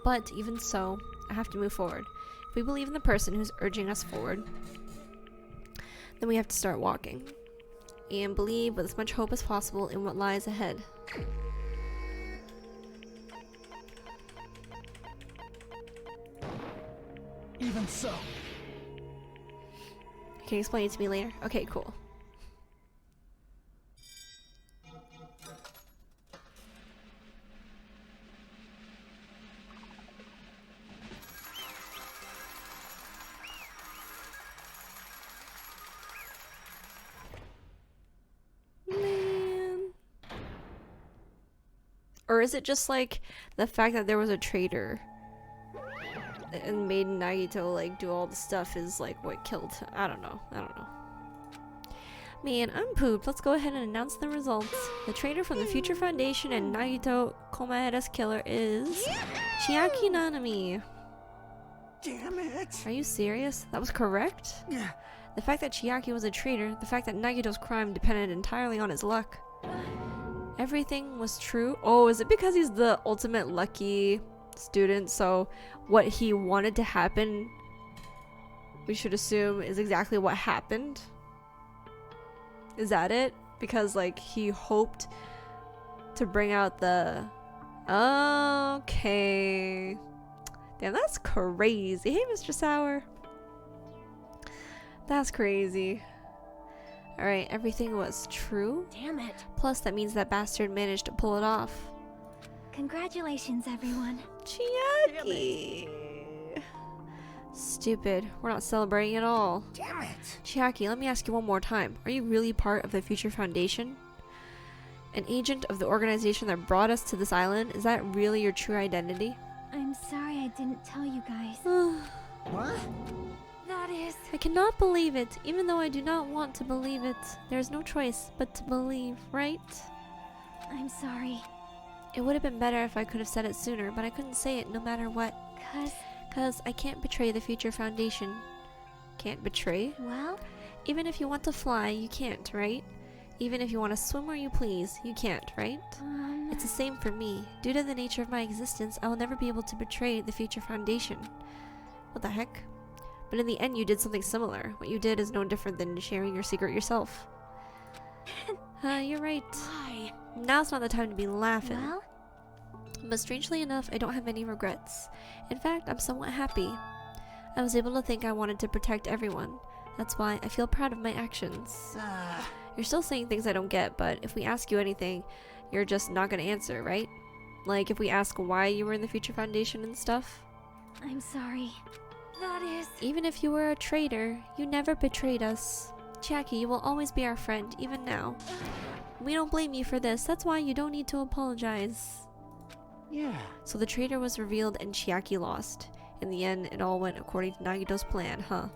But even so, I have to move forward. If we believe in the person who's urging us forward, then we have to start walking. And believe with as much hope as possible in what lies ahead. Even so. Can you explain it to me later? Okay, cool. Man. Or is it just like the fact that there was a traitor and made Nagito like do all the stuff is like what killed him? I don't know. Man, I'm pooped. Let's go ahead and announce the results. The traitor from the Future Foundation and Nagito Komaeda's killer is Chiaki Nanami. Damn it! Are you serious? That was correct? The fact that Chiaki was a traitor, the fact that Nagito's crime depended entirely on his luck. Everything was true. Oh, is it because he's the ultimate lucky student, so what he wanted to happen, we should assume, is exactly what happened? Is that it? Because, like, he hoped to bring out the... Okay. Damn, that's crazy. Hey, Mr. Sour. That's crazy. Alright, everything was true. Damn it. Plus, that means that bastard managed to pull it off. Congratulations, everyone. Chiaki! Stupid. We're not celebrating at all. Damn it! Chiaki, let me ask you one more time. Are you really part of the Future Foundation? An agent of the organization that brought us to this island? Is that really your true identity? I'm sorry I didn't tell you guys. What? That is... I cannot believe it, even though I do not want to believe it. There is no choice but to believe, right? I'm sorry. It would have been better if I could have said it sooner, but I couldn't say it no matter what. Cause I can't betray the Future Foundation. Can't betray? Well, Even if you want to fly, you can't, right? Even if you want to swim where you please, you can't, right? It's the same for me. Due to the nature of my existence, I will never be able to betray the Future Foundation. What the heck? But in the end, you did something similar. What you did is no different than sharing your secret yourself. You're right. Why? Now's not the time to be laughing. well, But strangely enough, I don't have any regrets. In fact, I'm somewhat happy. I was able to think I wanted to protect everyone. That's why I feel proud of my actions. You're still saying things I don't get, but if we ask you anything, you're just not gonna answer, right? Like if we ask why you were in the Future Foundation and stuff? I'm sorry. That is... Even if you were a traitor, you never betrayed us. Chiaki, you will always be our friend, even now. We don't blame you for this, that's why you don't need to apologize. Yeah. So the traitor was revealed and Chiaki lost. In the end, it all went according to Nagito's plan, huh?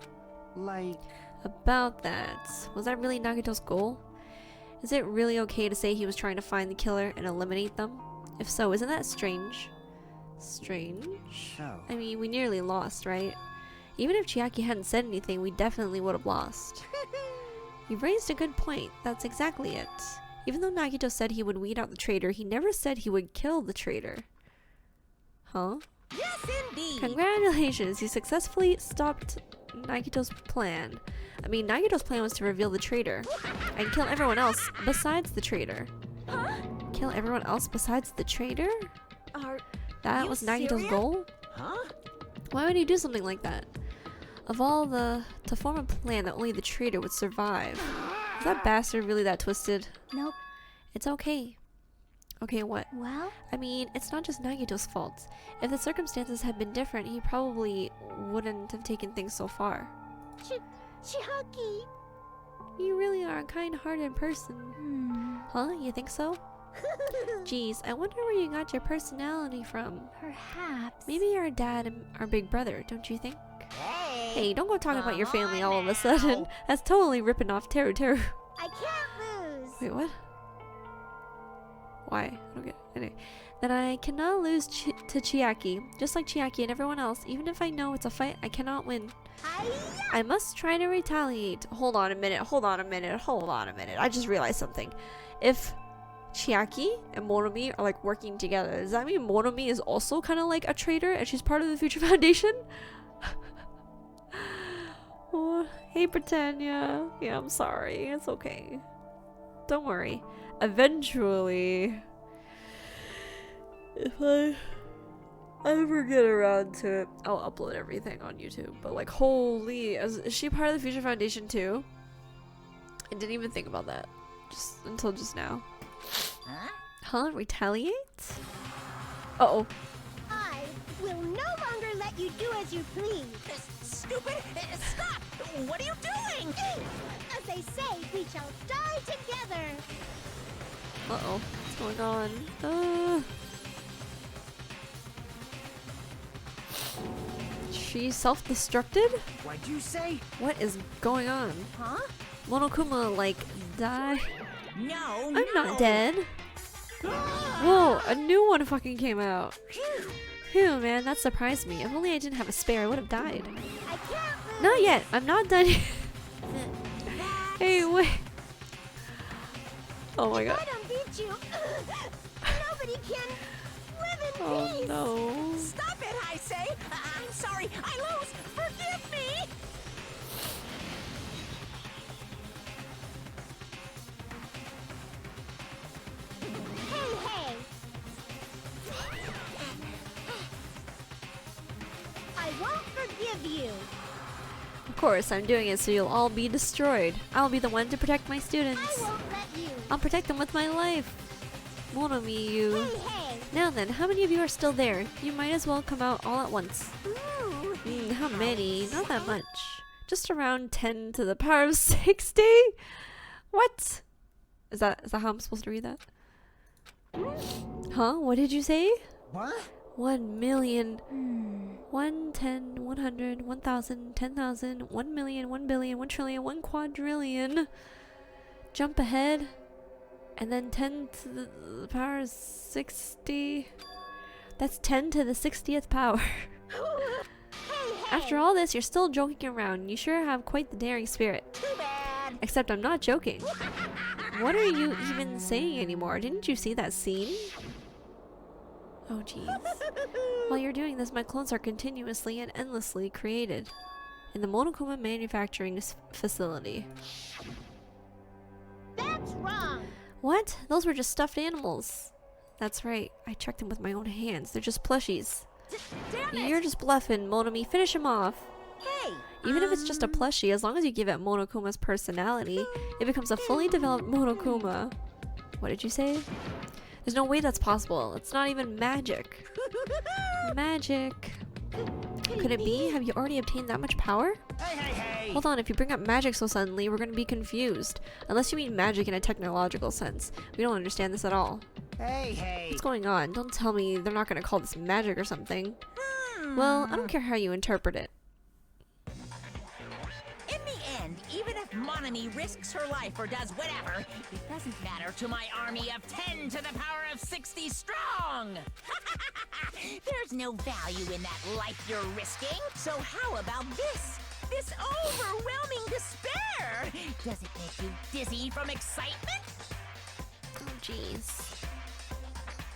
Like... About that, was that really Nagito's goal? Is it really okay to say he was trying to find the killer and eliminate them? If so, isn't that strange? Strange? Oh. I mean, we nearly lost, right? Even if Chiaki hadn't said anything, we definitely would have lost. You raised a good point. That's exactly it. Even though Nagito said he would weed out the traitor, he never said he would kill the traitor. Huh? Yes, indeed. Congratulations, you successfully stopped Nagito's plan. I mean, Nagito's plan was to reveal the traitor and kill everyone else besides the traitor. Huh? Kill everyone else besides the traitor? Are... That you was Nagito's serious? goal? Huh? Why would he do something like that? Of all to form a plan that only the traitor would survive. Is that bastard really that twisted? Nope. It's okay. Okay, what? Well, I mean, it's not just Nagito's fault. If the circumstances had been different, he probably wouldn't have taken things so far. Chiaki. You really are a kind-hearted person. Huh? You think so? Geez, I wonder where you got your personality from. perhaps. Maybe your dad and our big brother, don't you think? Hey, don't go talking about your come family on all of a sudden. now. That's totally ripping off Teru Teru. I can't lose. Wait, what? Why? I don't get it. Anyway. Then I cannot lose to Chiaki. Just like Chiaki and everyone else, even if I know it's a fight, I cannot win. I must try to retaliate. Hold on a minute, hold on a minute, hold on a minute. I just realized something. If Chiaki and Monomi are like working together, does that mean Monomi is also kind of like a traitor and she's part of the Future Foundation? Oh, hey Britannia. Yeah, I'm sorry. It's okay. Don't worry. Eventually, if I ever get around to it, I'll upload everything on YouTube. But like, holy, is she part of the Future Foundation too? I didn't even think about that just until just now. Huh? Retaliate? Uh-oh. I will no longer let you do as you please. Stupid! Stop! What are you doing? As they say, we shall die together. Uh-oh. What's going on? She self-destructed? What'd you say? What is going on? Huh? Monokuma, like, die. No, I'm not dead. Whoa, a new one fucking came out. Phew, man, that surprised me. If only I didn't have a spare, I would have died. I can't lose. Not yet. I'm not done yet. Hey, wait. Oh my god. I don't beat you. Nobody can live in Oh peace. no. Stop it, I say! I'm sorry, I lose! Forgive me! Hey! I won't forgive you. Of course, I'm doing it so you'll all be destroyed. I'll be the one to protect my students. I won't let you. I'll protect them with my life. Monomi, you. Hey! Now then, how many of you are still there? You might as well come out all at once. Ooh. How many? Not that much. Just around 10 to the power of 60? What? Is that how I'm supposed to read that? Huh? What did you say? What? 1 million. 1, 10, 100, 1,000, 10,000, 1 million, 1 billion, 1 trillion, 1 quadrillion. Jump ahead. And then 10 to the power of 60. That's 10 to the 60th power. After all this, you're still joking around. You sure have quite the daring spirit. Too bad! Except I'm not joking. What are you even saying anymore? Didn't you see that scene? Oh jeez. While you're doing this, my clones are continuously and endlessly created in the Monokuma manufacturing facility. That's wrong. What? Those were just stuffed animals. That's right. I checked them with my own hands. They're just plushies. Damn it! You're just bluffing, Monomi. Finish him off. Hey! Even if it's just a plushie, as long as you give it Monokuma's personality, it becomes a fully developed Monokuma. What did you say? There's no way that's possible. It's not even magic. Magic. Could it be? Have you already obtained that much power? Hey! Hold on, if you bring up magic so suddenly, we're gonna be confused. Unless you mean magic in a technological sense. We don't understand this at all. Hey! What's going on? Don't tell me they're not gonna call this magic or something. Well, I don't care how you interpret it. In the end, even if Monomi risks her life or does whatever, it doesn't matter to my army of 10 to the power of 60 strong! There's no value in that life you're risking. So how about this? This overwhelming despair! Does it make you dizzy from excitement? Oh, jeez.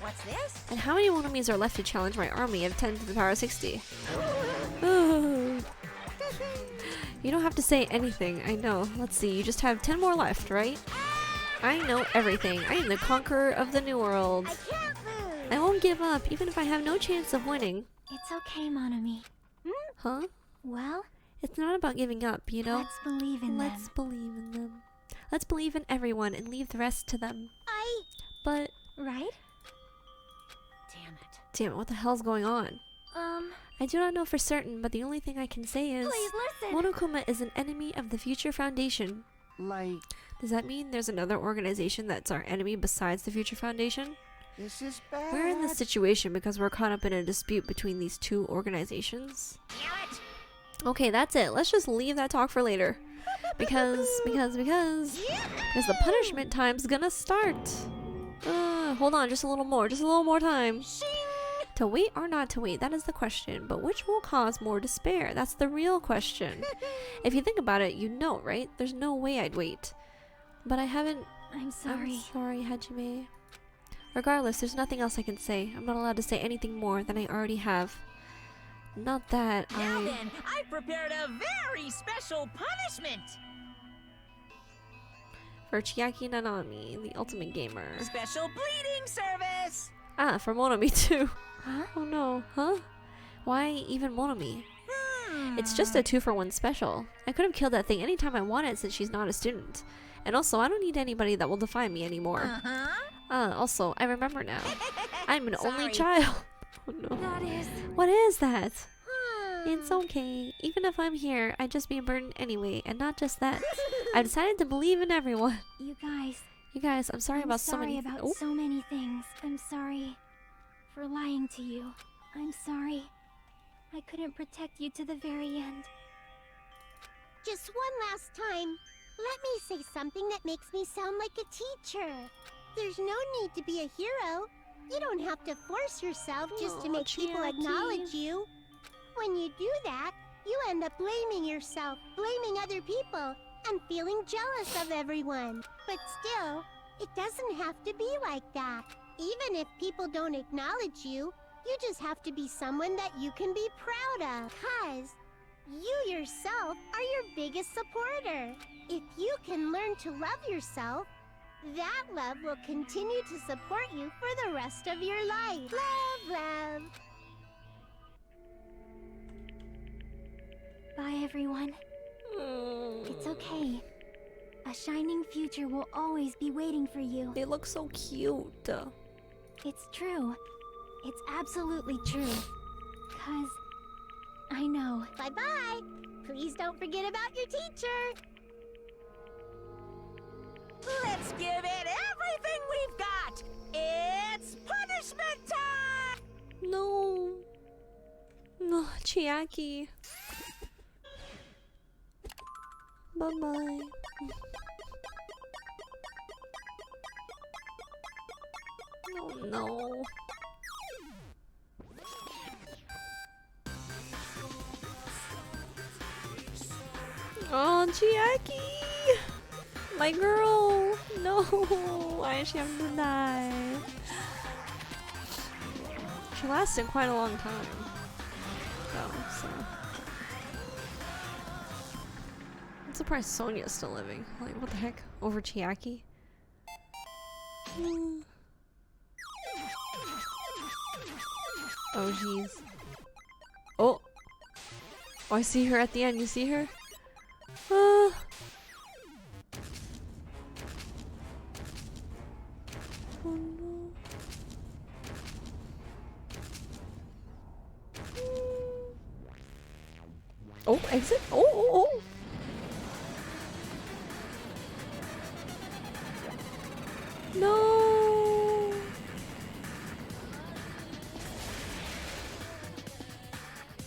What's this? And how many Monomis are left to challenge my army of 10 to the power of 60? Oh. You don't have to say anything, I know. Let's see, you just have 10 more left, right? I know everything. I am the conqueror of the New World. I can't lose. I won't give up, even if I have no chance of winning. It's okay, Monomi. Huh? Well, It's not about giving up, you know? let's believe in Let's them. believe in them. Let's believe in everyone and leave the rest to them. But, Right? damn it, what the hell's going on? I do not know for certain, but the only thing I can say is... Please listen. Monokuma is an enemy of the Future Foundation. Like, Does that mean there's another organization that's our enemy besides the Future Foundation? this is bad. We're in this situation because we're caught up in a dispute between these two organizations. Damn it! Okay, that's it. Let's just leave that talk for later. Because the punishment time's gonna start. Hold on, just a little more time. To wait or not to wait, that is the question. But which will cause more despair? That's the real question. If you think about it, you know, right? There's no way I'd wait. But I haven't... I'm sorry. I'm sorry, Hajime. Regardless, there's nothing else I can say. I'm not allowed to say anything more than I already have. Not that Now I... then, I've prepared a very special punishment! For Chiaki Nanami, the ultimate gamer. Special bleeding service! Ah, for Monomi too. Huh? Oh no, huh? Why even Monomi? It's just a 2-for-1 special. I could have killed that thing anytime I wanted since she's not a student. And also, I don't need anybody that will defy me anymore. Uh-huh. Also, I remember now. I'm an only Sorry. child. Oh no. That is... What is that? It's okay. Even if I'm here, I'd just be a burden anyway, and not just that. I decided to believe in everyone. You guys. You guys, I'm sorry about so many... about Oh. so many things. I'm sorry for lying to you. I'm sorry. I couldn't protect you to the very end. Just one last time. Let me say something that makes me sound like a teacher. There's no need to be a hero. You don't have to force yourself just to make people Chiaki. acknowledge you. When you do that, you end up blaming yourself, blaming other people, and feeling jealous of everyone. But still, it doesn't have to be like that. Even if people don't acknowledge you, you just have to be someone that you can be proud of. 'Cause you yourself are your biggest supporter. If you can learn to love yourself, that love will continue to support you for the rest of your life. Love, love. Bye, everyone. It's okay. A shining future will always be waiting for you. They look so cute. It's true. It's absolutely true. 'Cause I know. Bye-bye. Please don't forget about your teacher. Let's give it everything we've got! It's punishment time! No. No, Chiaki. Bye-bye. Oh no. Oh, Chiaki! My girl! No! Why did she have to die? She lasted quite a long time. Oh, so. I'm surprised Sonia's still living. Like, what the heck? Over Chiaki? Oh, jeez. Oh! Oh, I see her at the end. You see her? Oh no. Oh, exit. Oh, oh, oh. No.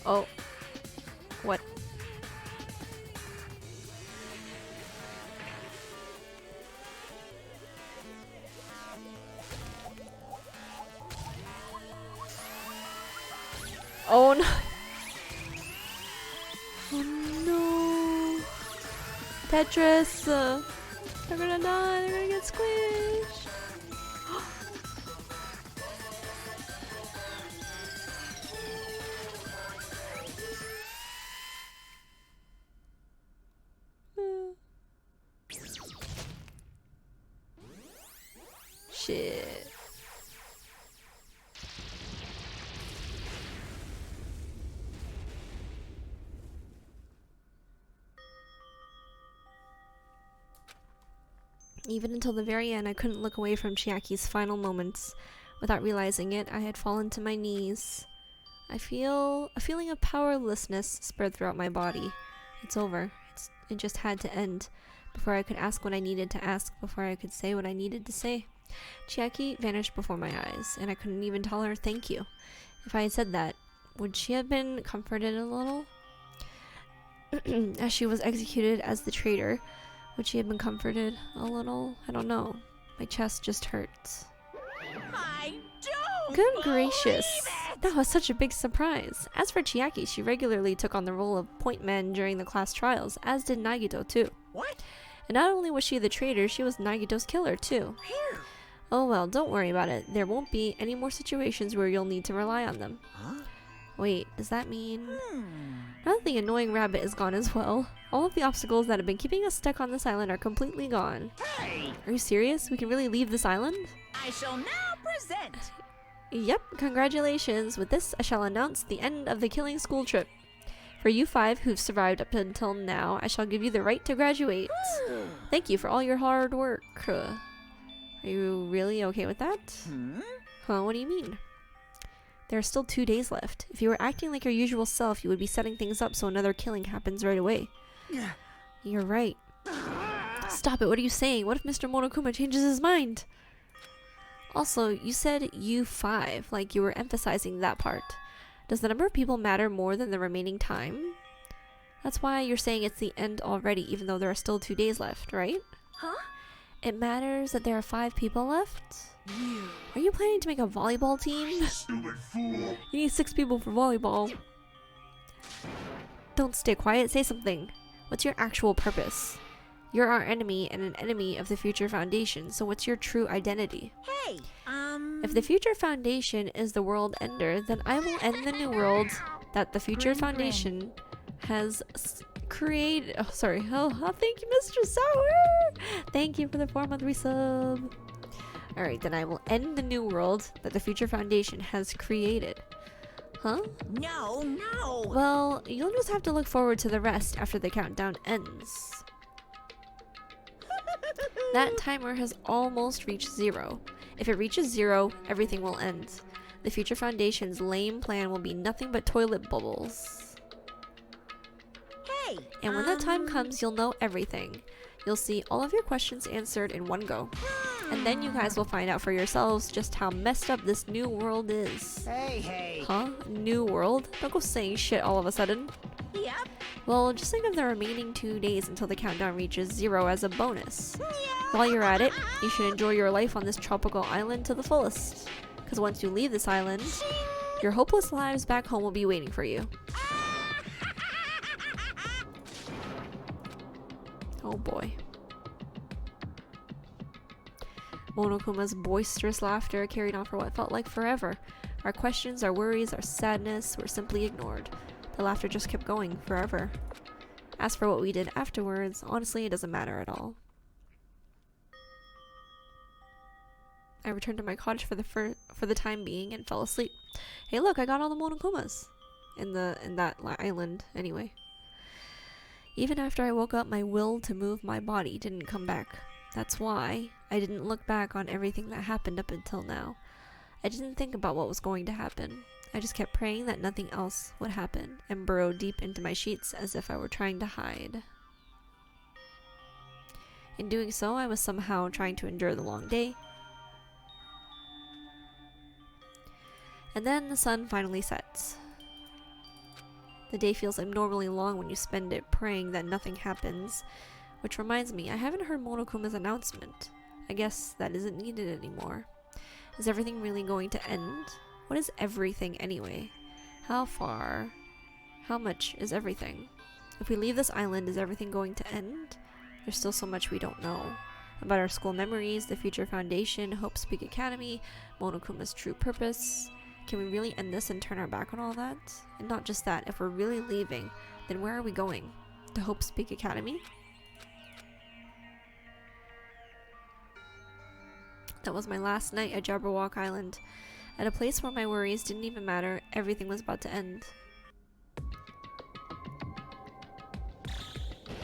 Oh. What? Oh no. Oh no. Tetris. They're gonna die. They're gonna get squished. Shit. Even until the very end, I couldn't look away from Chiaki's final moments. Without realizing it, I had fallen to my knees. I feel a feeling of powerlessness spread throughout my body. It's over. It just had to end. Before I could ask what I needed to ask, before I could say what I needed to say. Chiaki vanished before my eyes, and I couldn't even tell her thank you. If I had said that, would she have been comforted a little? As she was executed as the traitor, would she have been comforted a little? I don't know. My chest just hurts. I don't Good gracious. believe it! That was such a big surprise. As for Chiaki, she regularly took on the role of point man during the class trials, as did Nagito too. What? And not only was she the traitor, she was Nagito's killer too. Here. Oh well, don't worry about it. There won't be any more situations where you'll need to rely on them. Huh? Wait, does that mean... Now that the annoying rabbit is gone as well, all of the obstacles that have been keeping us stuck on this island are completely gone. Hey! Are you serious? We can really leave this island? I shall now present. Yep, congratulations. With this, I shall announce the end of the killing school trip. For you 5 who've survived up until now, I shall give you the right to graduate. Thank you for all your hard work. Are you really okay with that? Huh, what do you mean? There are still 2 days left. If you were acting like your usual self, you would be setting things up so another killing happens right away. You're right. Stop it, what are you saying? What if Mr. Monokuma changes his mind? Also, you said you 5, like you were emphasizing that part. Does the number of people matter more than the remaining time? That's why you're saying it's the end already, even though there are still 2 days left, right? Huh? It matters that there are 5 people left? Are you planning to make a volleyball team? You need 6 people for volleyball. Don't stay quiet, say something. What's your actual purpose? You're our enemy and an enemy of the Future Foundation, so what's your true identity? Hey, If the Future Foundation is the world ender, then I will end the new world that the Future Foundation has created. Oh, sorry. Oh, thank you, Mr. Sour. Thank you for the 4-month resub. Alright, then I will end the new world that the Future Foundation has created. Huh? no, no. Well, you'll just have to look forward to the rest after the countdown ends. That timer has almost reached 0. If it reaches 0, everything will end. The Future Foundation's lame plan will be nothing but toilet bubbles. Hey, And when that time comes, you'll know everything. You'll see all of your questions answered in one go. And then you guys will find out for yourselves just how messed up this new world is. Hey. Huh? New world? Don't go saying shit all of a sudden. Yep. Well, just think of the remaining 2 days until the countdown reaches 0 as a bonus. While you're at it, you should enjoy your life on this tropical island to the fullest. Because once you leave this island, your hopeless lives back home will be waiting for you. Oh boy. Monokuma's boisterous laughter carried on for what felt like forever. Our questions, our worries, our sadness were simply ignored. The laughter just kept going forever. As for what we did afterwards, honestly, it doesn't matter at all. I returned to my cottage for the time being and fell asleep. Hey, look, I got all the Monokumas in that island anyway. Even after I woke up, my will to move my body didn't come back. That's why I didn't look back on everything that happened up until now. I didn't think about what was going to happen. I just kept praying that nothing else would happen and burrowed deep into my sheets as if I were trying to hide. In doing so, I was somehow trying to endure the long day. And then the sun finally sets. The day feels abnormally long when you spend it praying that nothing happens. Which reminds me, I haven't heard Monokuma's announcement. I guess that isn't needed anymore. Is everything really going to end? What is everything anyway? How far? How much is everything? If we leave this island, is everything going to end? There's still so much we don't know. About our school memories, the Future Foundation, Hope's Peak Academy, Monokuma's true purpose. Can we really end this and turn our back on all that? And not just that, if we're really leaving, then where are we going? To Hope's Peak Academy? That was my last night at Jabberwock Island. At a place where my worries didn't even matter, everything was about to end.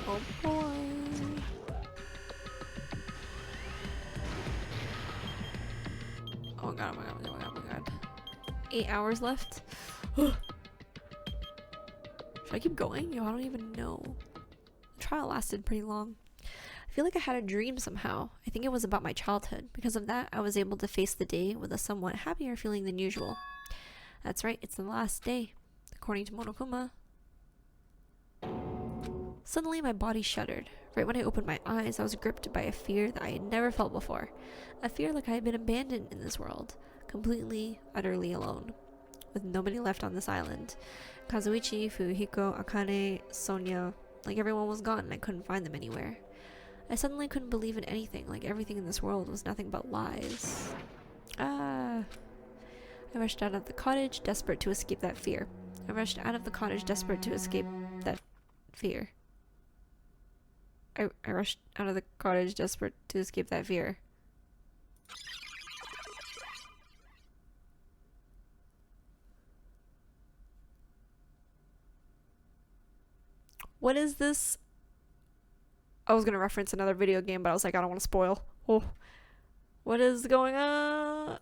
Oh boy. Oh my god, oh my god, oh my god, oh my god. 8 hours left? Should I keep going? Yo, I don't even know. The trial lasted pretty long. I feel like I had a dream somehow. I think it was about my childhood. Because of that, I was able to face the day with a somewhat happier feeling than usual. That's right, it's the last day, according to Monokuma. Suddenly, my body shuddered. Right when I opened my eyes, I was gripped by a fear that I had never felt before. A fear like I had been abandoned in this world. Completely, utterly alone. With nobody left on this island. Kazuichi, Fuyuhiko, Akane, Sonia, like everyone was gone and I couldn't find them anywhere. I suddenly couldn't believe in anything, like everything in this world was nothing but lies. I rushed out of the cottage, desperate to escape that fear. I rushed out of the cottage, desperate to escape that fear. I rushed out of the cottage, desperate to escape that fear. What is this? I was gonna reference another video game, but I was like, I don't want to spoil. Oh, what is going on?